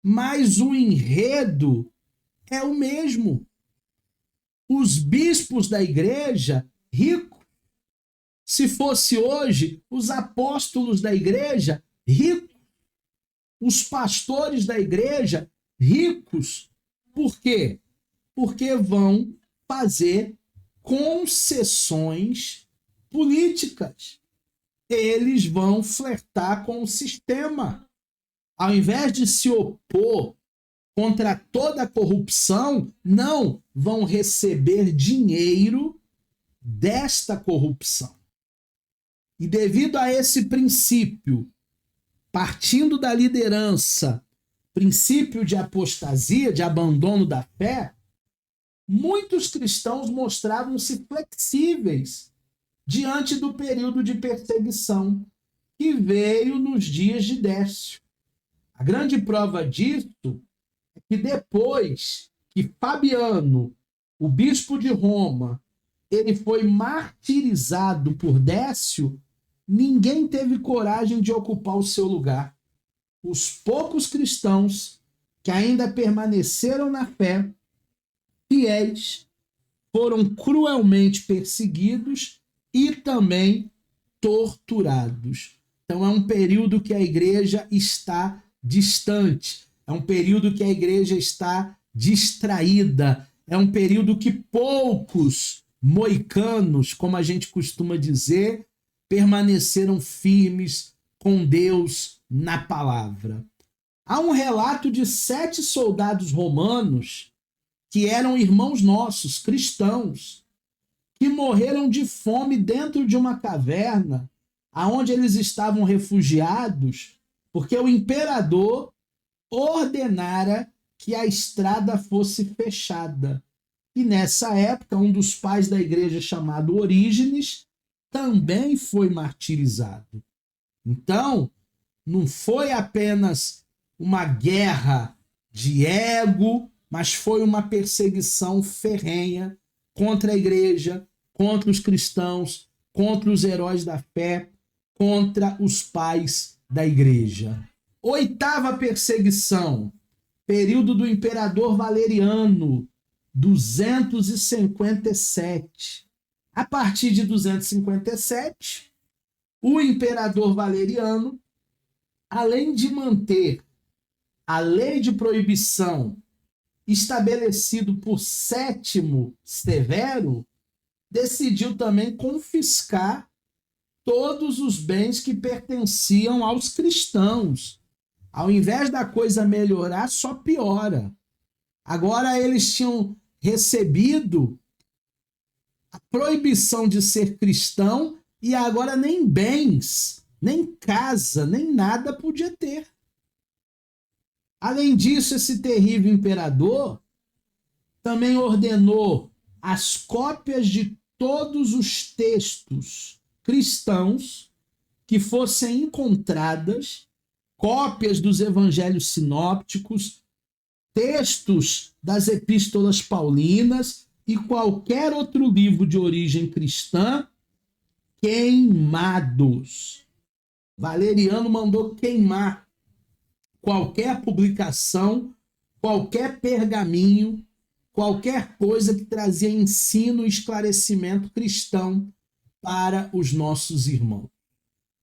Speaker 1: mas o enredo é o mesmo. Os bispos da igreja, ricos. Se fosse hoje, os apóstolos da igreja, ricos. Os pastores da igreja, ricos. Por quê? Porque vão fazer concessões políticas. Eles vão flertar com o sistema. Ao invés de se opor contra toda a corrupção, não, vão receber dinheiro desta corrupção. E devido a esse princípio, partindo da liderança, princípio de apostasia, de abandono da fé, muitos cristãos mostravam-se flexíveis diante do período de perseguição que veio nos dias de Décio. A grande prova disso é que depois que Fabiano, o bispo de Roma, ele foi martirizado por Décio, ninguém teve coragem de ocupar o seu lugar. Os poucos cristãos que ainda permaneceram na fé, fiéis, foram cruelmente perseguidos e também torturados. Então é um período que a igreja está distante, é um período que a igreja está distraída, é um período que poucos moicanos, como a gente costuma dizer, permaneceram firmes com Deus na palavra. Há um relato de 7 soldados romanos que eram irmãos nossos, cristãos, que morreram de fome dentro de uma caverna, aonde eles estavam refugiados, porque o imperador ordenara que a estrada fosse fechada. E nessa época, um dos pais da igreja, chamado Orígenes, também foi martirizado. Então, não foi apenas uma guerra de ego, mas foi uma perseguição ferrenha contra a igreja, contra os cristãos, contra os heróis da fé, contra os pais da igreja. 8ª perseguição, período do imperador Valeriano, 257. A partir de 257, o imperador Valeriano, além de manter a lei de proibição estabelecido por Sétimo Severo, decidiu também confiscar todos os bens que pertenciam aos cristãos. Ao invés da coisa melhorar, só piora. Agora eles tinham recebido a proibição de ser cristão e agora nem bens, nem casa, nem nada podia ter. Além disso, esse terrível imperador também ordenou as cópias de todos os textos cristãos que fossem encontradas, cópias dos evangelhos sinópticos, textos das epístolas paulinas e qualquer outro livro de origem cristã, queimados. Valeriano mandou queimar qualquer publicação, qualquer pergaminho, qualquer coisa que trazia ensino e esclarecimento cristão para os nossos irmãos.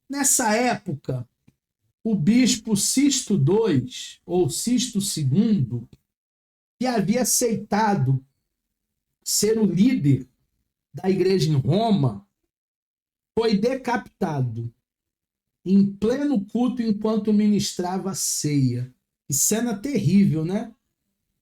Speaker 1: Nessa época, o bispo Sisto II, ou Sisto II, que havia aceitado ser o líder da igreja em Roma, foi decapitado em pleno culto enquanto ministrava a ceia. Que cena terrível, né?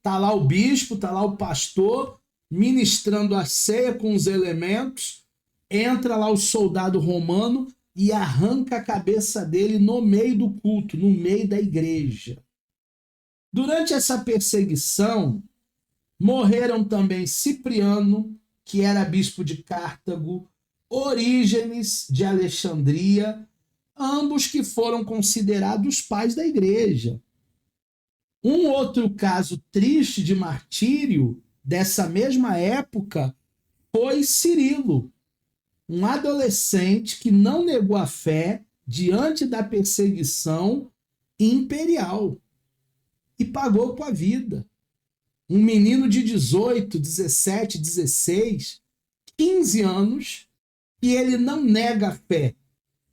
Speaker 1: Tá lá o bispo, tá lá o pastor, ministrando a ceia com os elementos, entra lá o soldado romano e arranca a cabeça dele no meio do culto, no meio da igreja. Durante essa perseguição, morreram também Cipriano, que era bispo de Cartago, Orígenes de Alexandria, ambos que foram considerados pais da igreja. Um outro caso triste de martírio dessa mesma época foi Cirilo, um adolescente que não negou a fé diante da perseguição imperial e pagou com a vida. Um menino de 18, 17, 16, 15 anos, que ele não nega a fé,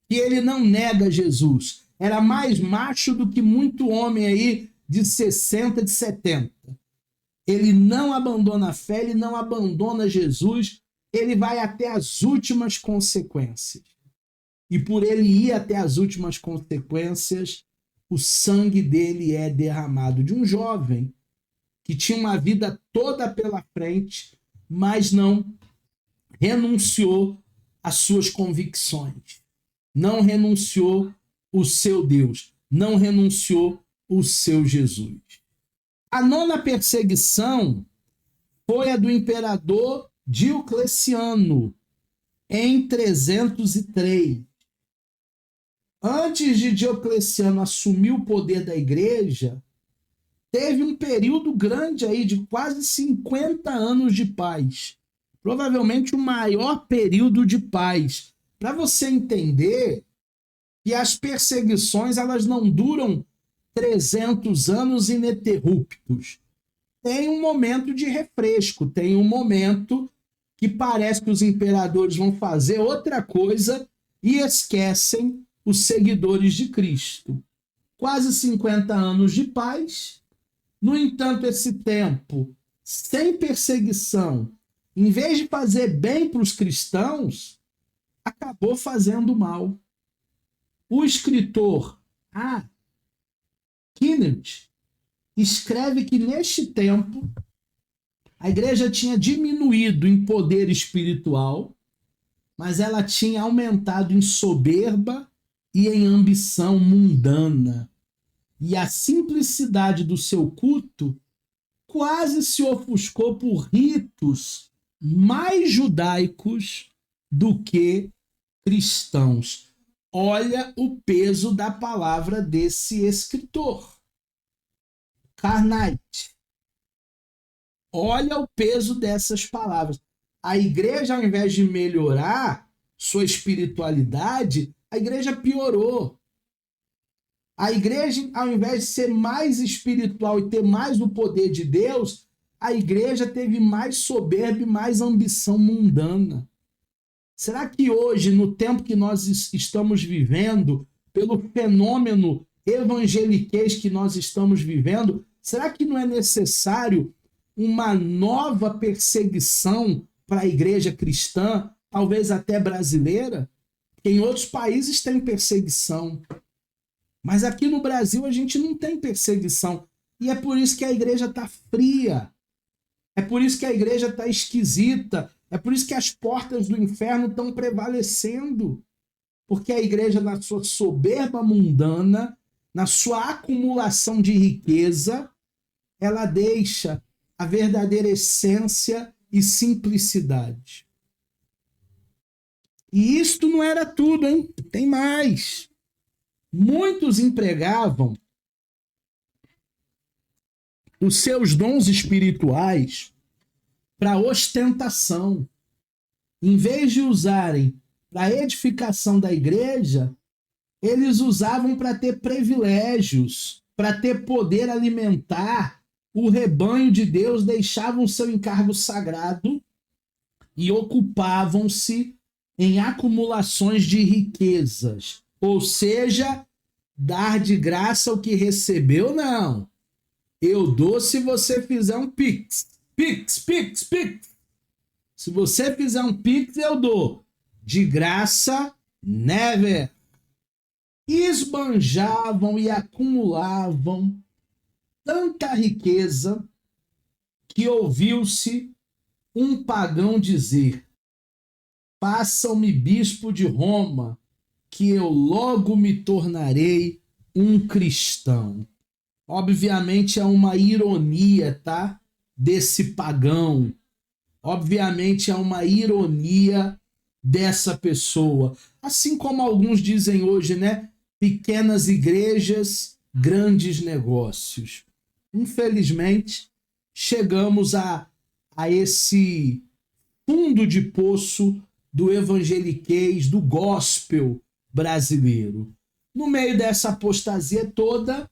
Speaker 1: que ele não nega Jesus. Era mais macho do que muito homem aí de 60, de 70. Ele não abandona a fé, ele não abandona Jesus, ele vai até as últimas consequências. E por ele ir até as últimas consequências, o sangue dele é derramado. De um jovem que tinha uma vida toda pela frente, mas não renunciou às suas convicções, não renunciou o seu Deus, não renunciou o seu Jesus. A 9ª perseguição foi a do imperador Diocleciano, em 303. Antes de Diocleciano assumir o poder da igreja, teve um período grande aí de quase 50 anos de paz. Provavelmente o maior período de paz para você entender que as perseguições elas não duram 300 anos ininterruptos. Tem um momento de refresco, tem um momento que parece que os imperadores vão fazer outra coisa e esquecem os seguidores de Cristo. Quase 50 anos de paz. No entanto, esse tempo sem perseguição, em vez de fazer bem para os cristãos, acabou fazendo mal. O escritor Kenneth escreve que neste tempo a igreja tinha diminuído em poder espiritual, mas ela tinha aumentado em soberba e em ambição mundana. E a simplicidade do seu culto quase se ofuscou por ritos mais judaicos do que cristãos. Olha o peso da palavra desse escritor. Carnite. Olha o peso dessas palavras. A igreja, ao invés de melhorar sua espiritualidade, a igreja piorou. A igreja, ao invés de ser mais espiritual e ter mais o poder de Deus, a igreja teve mais soberba e mais ambição mundana. Será que hoje, no tempo que nós estamos vivendo, pelo fenômeno evangeliquez que nós estamos vivendo, será que não é necessário uma nova perseguição para a igreja cristã, talvez até brasileira? Porque em outros países tem perseguição. Mas aqui no Brasil a gente não tem perseguição. E é por isso que a igreja está fria. É por isso que a igreja está esquisita. É por isso que as portas do inferno estão prevalecendo. Porque a igreja, na sua soberba mundana, na sua acumulação de riqueza, ela deixa a verdadeira essência e simplicidade. E isto não era tudo, hein? Tem mais. Muitos empregavam os seus dons espirituais para ostentação. Em vez de usarem para a edificação da igreja, eles usavam para ter privilégios, para ter poder alimentar o rebanho de Deus, deixavam seu encargo sagrado e ocupavam-se em acumulações de riquezas. Ou seja, dar de graça o que recebeu, não. Eu dou se você fizer um pix. Pix, pix, pix. Se você fizer um pix, eu dou. De graça, never. Esbanjavam e acumulavam tanta riqueza que ouviu-se um pagão dizer: façam-me bispo de Roma, que eu logo me tornarei um cristão. Obviamente é uma ironia, tá? Desse pagão. Obviamente é uma ironia dessa pessoa. Assim como alguns dizem hoje, né? Pequenas igrejas, grandes negócios. Infelizmente, chegamos a esse fundo de poço do evangeliquez, do gospel brasileiro. No meio dessa apostasia toda,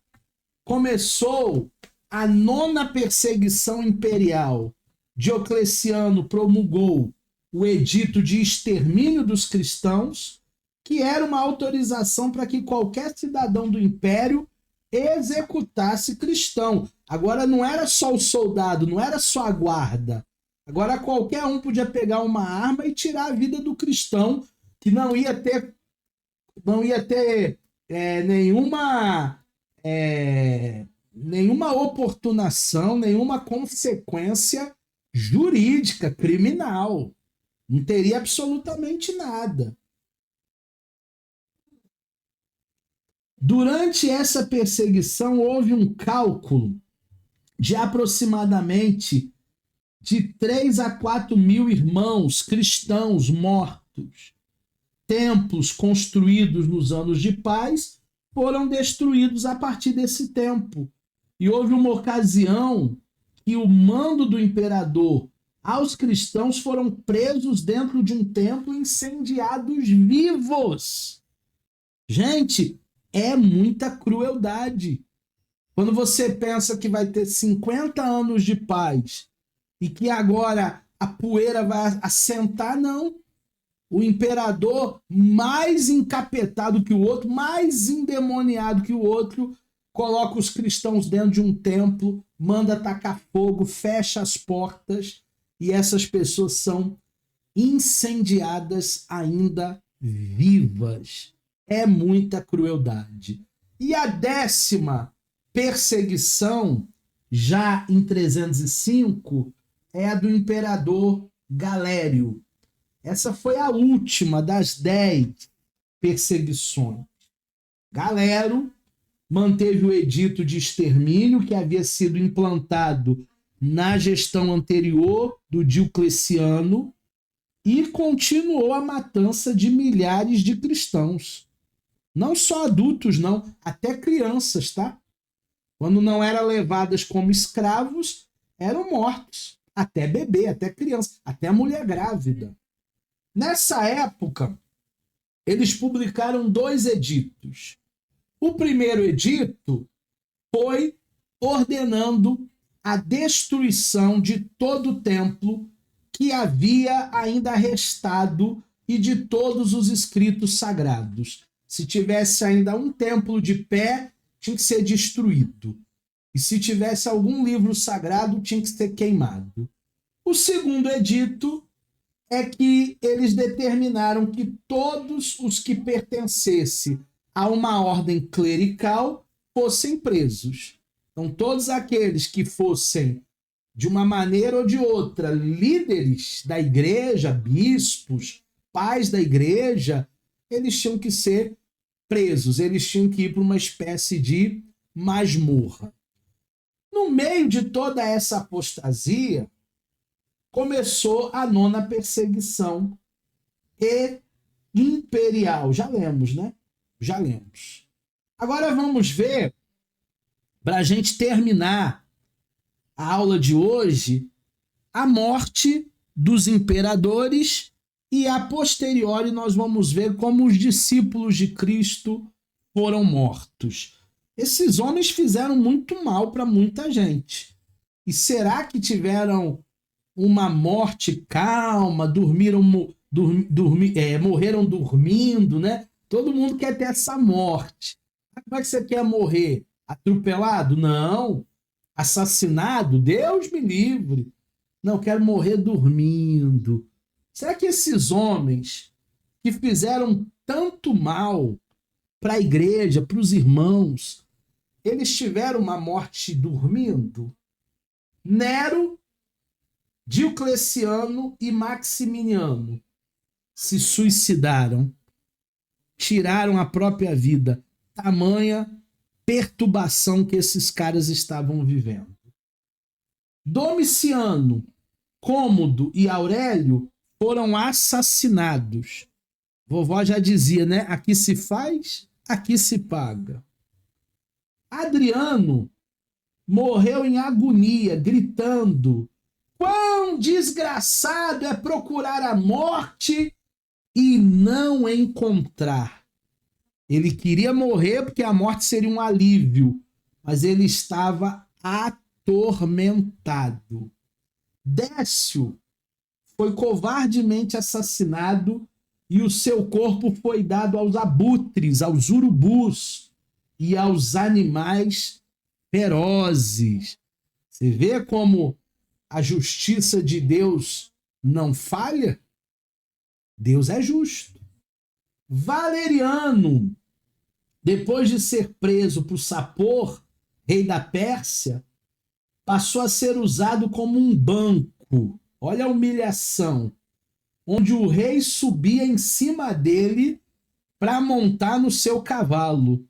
Speaker 1: começou a 9ª perseguição imperial. Diocleciano promulgou o edito de extermínio dos cristãos, que era uma autorização para que qualquer cidadão do império executasse cristão. Agora não era só o soldado, não era só a guarda. Agora qualquer um podia pegar uma arma e tirar a vida do cristão, que não ia ter nenhuma oportunação, nenhuma consequência jurídica, criminal. Não teria absolutamente nada. Durante essa perseguição, houve um cálculo de aproximadamente de 3 a 4 mil irmãos cristãos mortos. Templos construídos nos anos de paz foram destruídos a partir desse tempo. E houve uma ocasião que o mando do imperador aos cristãos foram presos dentro de um templo, incendiados vivos. Gente, é muita crueldade. Quando você pensa que vai ter 50 anos de paz e que agora a poeira vai assentar, não. O imperador, mais encapetado que o outro, mais endemoniado que o outro, coloca os cristãos dentro de um templo, manda tacar fogo, fecha as portas e essas pessoas são incendiadas ainda vivas. É muita crueldade. E a 10ª perseguição, já em 305, é a do imperador Galério. Essa foi a última das 10 perseguições. Galero manteve o edito de extermínio que havia sido implantado na gestão anterior do Diocleciano e continuou a matança de milhares de cristãos. Não só adultos, não, até crianças, tá? Quando não eram levadas como escravos, eram mortos. Até bebê, até criança, até mulher grávida. Nessa época, eles publicaram 2 editos. O primeiro edito foi ordenando a destruição de todo o templo que havia ainda restado e de todos os escritos sagrados. Se tivesse ainda um templo de pé, tinha que ser destruído. E se tivesse algum livro sagrado, tinha que ser queimado. O segundo edito é que eles determinaram que todos os que pertencessem a uma ordem clerical fossem presos. Então, todos aqueles que fossem, de uma maneira ou de outra, líderes da igreja, bispos, pais da igreja, eles tinham que ser presos, eles tinham que ir para uma espécie de masmorra. No meio de toda essa apostasia, começou a 9ª perseguição imperial. Já lemos, né? Já lemos. Agora vamos ver, para a gente terminar a aula de hoje, a morte dos imperadores e a posteriori nós vamos ver como os discípulos de Cristo foram mortos. Esses homens fizeram muito mal para muita gente. E será que tiveram uma morte calma, morreram dormindo, né? Todo mundo quer ter essa morte. Como é que você quer morrer? Atropelado? Não. Assassinado? Deus me livre. Não, quero morrer dormindo. Será que esses homens que fizeram tanto mal para a igreja, para os irmãos, eles tiveram uma morte dormindo? Nero, Diocleciano e Maximiano se suicidaram, tiraram a própria vida. Tamanha perturbação que esses caras estavam vivendo. Domiciano, Cômodo e Aurélio foram assassinados. Vovó já dizia, né? Aqui se faz, aqui se paga. Adriano morreu em agonia, gritando: quão desgraçado é procurar a morte e não encontrar. Ele queria morrer porque a morte seria um alívio, mas ele estava atormentado. Décio foi covardemente assassinado e o seu corpo foi dado aos abutres, aos urubus e aos animais ferozes. Você vê como a justiça de Deus não falha? Deus é justo. Valeriano, depois de ser preso por Sapor, rei da Pérsia, passou a ser usado como um banco. Olha a humilhação. Onde o rei subia em cima dele para montar no seu cavalo. O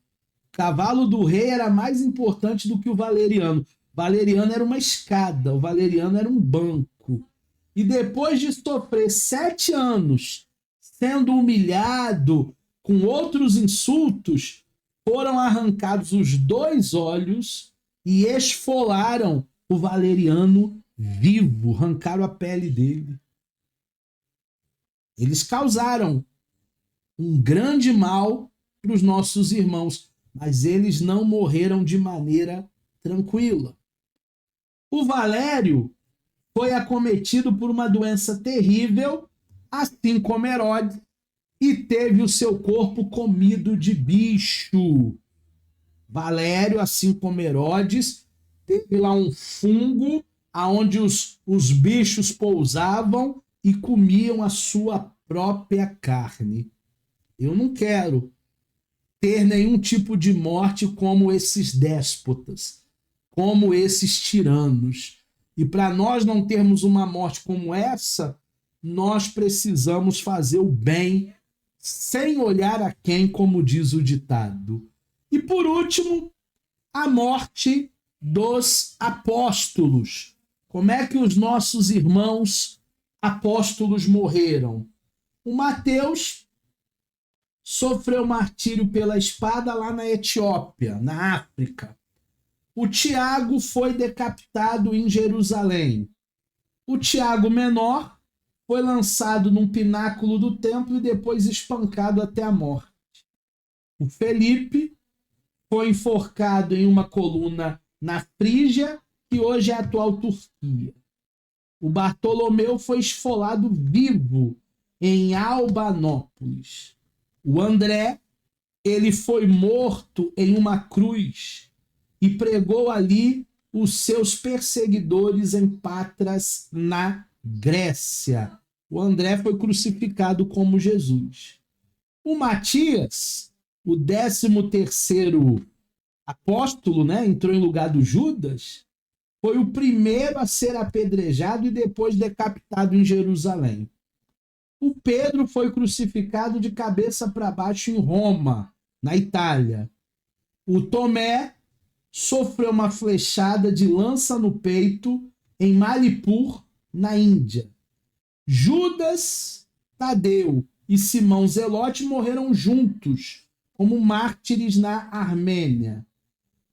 Speaker 1: cavalo do rei era mais importante do que o Valeriano. Valeriano era uma escada, o Valeriano era um banco. E depois de sofrer 7 anos sendo humilhado com outros insultos, foram arrancados os 2 olhos e esfolaram o Valeriano vivo, arrancaram a pele dele. Eles causaram um grande mal para os nossos irmãos, mas eles não morreram de maneira tranquila. O Valério foi acometido por uma doença terrível, assim como Herodes, e teve o seu corpo comido de bicho. Valério, assim como Herodes, teve lá um fungo aonde os bichos pousavam e comiam a sua própria carne. Eu não quero ter nenhum tipo de morte como esses déspotas, como esses tiranos. E para nós não termos uma morte como essa, nós precisamos fazer o bem sem olhar a quem, como diz o ditado. E por último, a morte dos apóstolos. Como é que os nossos irmãos apóstolos morreram? O Mateus sofreu martírio pela espada lá na Etiópia, na África. O Tiago foi decapitado em Jerusalém. O Tiago menor foi lançado num pináculo do templo e depois espancado até a morte. O Felipe foi enforcado em uma coluna na Frígia, que hoje é a atual Turquia. O Bartolomeu foi esfolado vivo em Albanópolis. O André, ele foi morto em uma cruz e pregou ali os seus perseguidores em Patras, na Grécia. O André foi crucificado como Jesus. O Matias, o 13º apóstolo, né, entrou em lugar do Judas, foi o primeiro a ser apedrejado e depois decapitado em Jerusalém. O Pedro foi crucificado de cabeça para baixo em Roma, na Itália. O Tomé sofreu uma flechada de lança no peito em Malipur, na Índia. Judas, Tadeu e Simão Zelote morreram juntos como mártires na Armênia.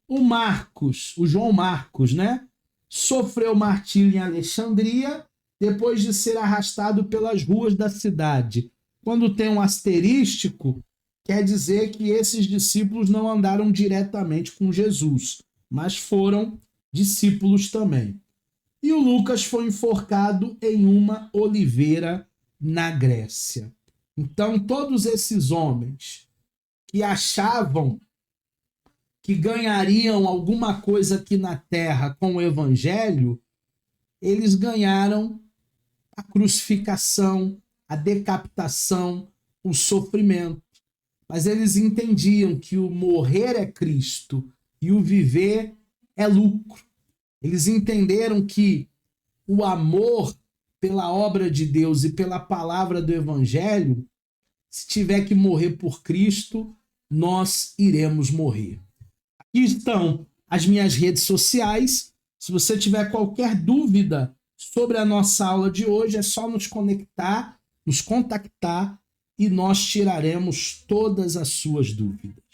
Speaker 1: O Marcos, o João Marcos, né, sofreu martírio em Alexandria depois de ser arrastado pelas ruas da cidade. Quando tem um asterístico, quer dizer que esses discípulos não andaram diretamente com Jesus, mas foram discípulos também. E o Lucas foi enforcado em uma oliveira na Grécia. Então, todos esses homens que achavam que ganhariam alguma coisa aqui na terra com o evangelho, eles ganharam a crucificação, a decapitação, o sofrimento. Mas eles entendiam que o morrer é Cristo e o viver é lucro. Eles entenderam que o amor pela obra de Deus e pela palavra do evangelho, se tiver que morrer por Cristo, nós iremos morrer. Aqui estão as minhas redes sociais. Se você tiver qualquer dúvida sobre a nossa aula de hoje, é só nos conectar, nos contactar e nós tiraremos todas as suas dúvidas.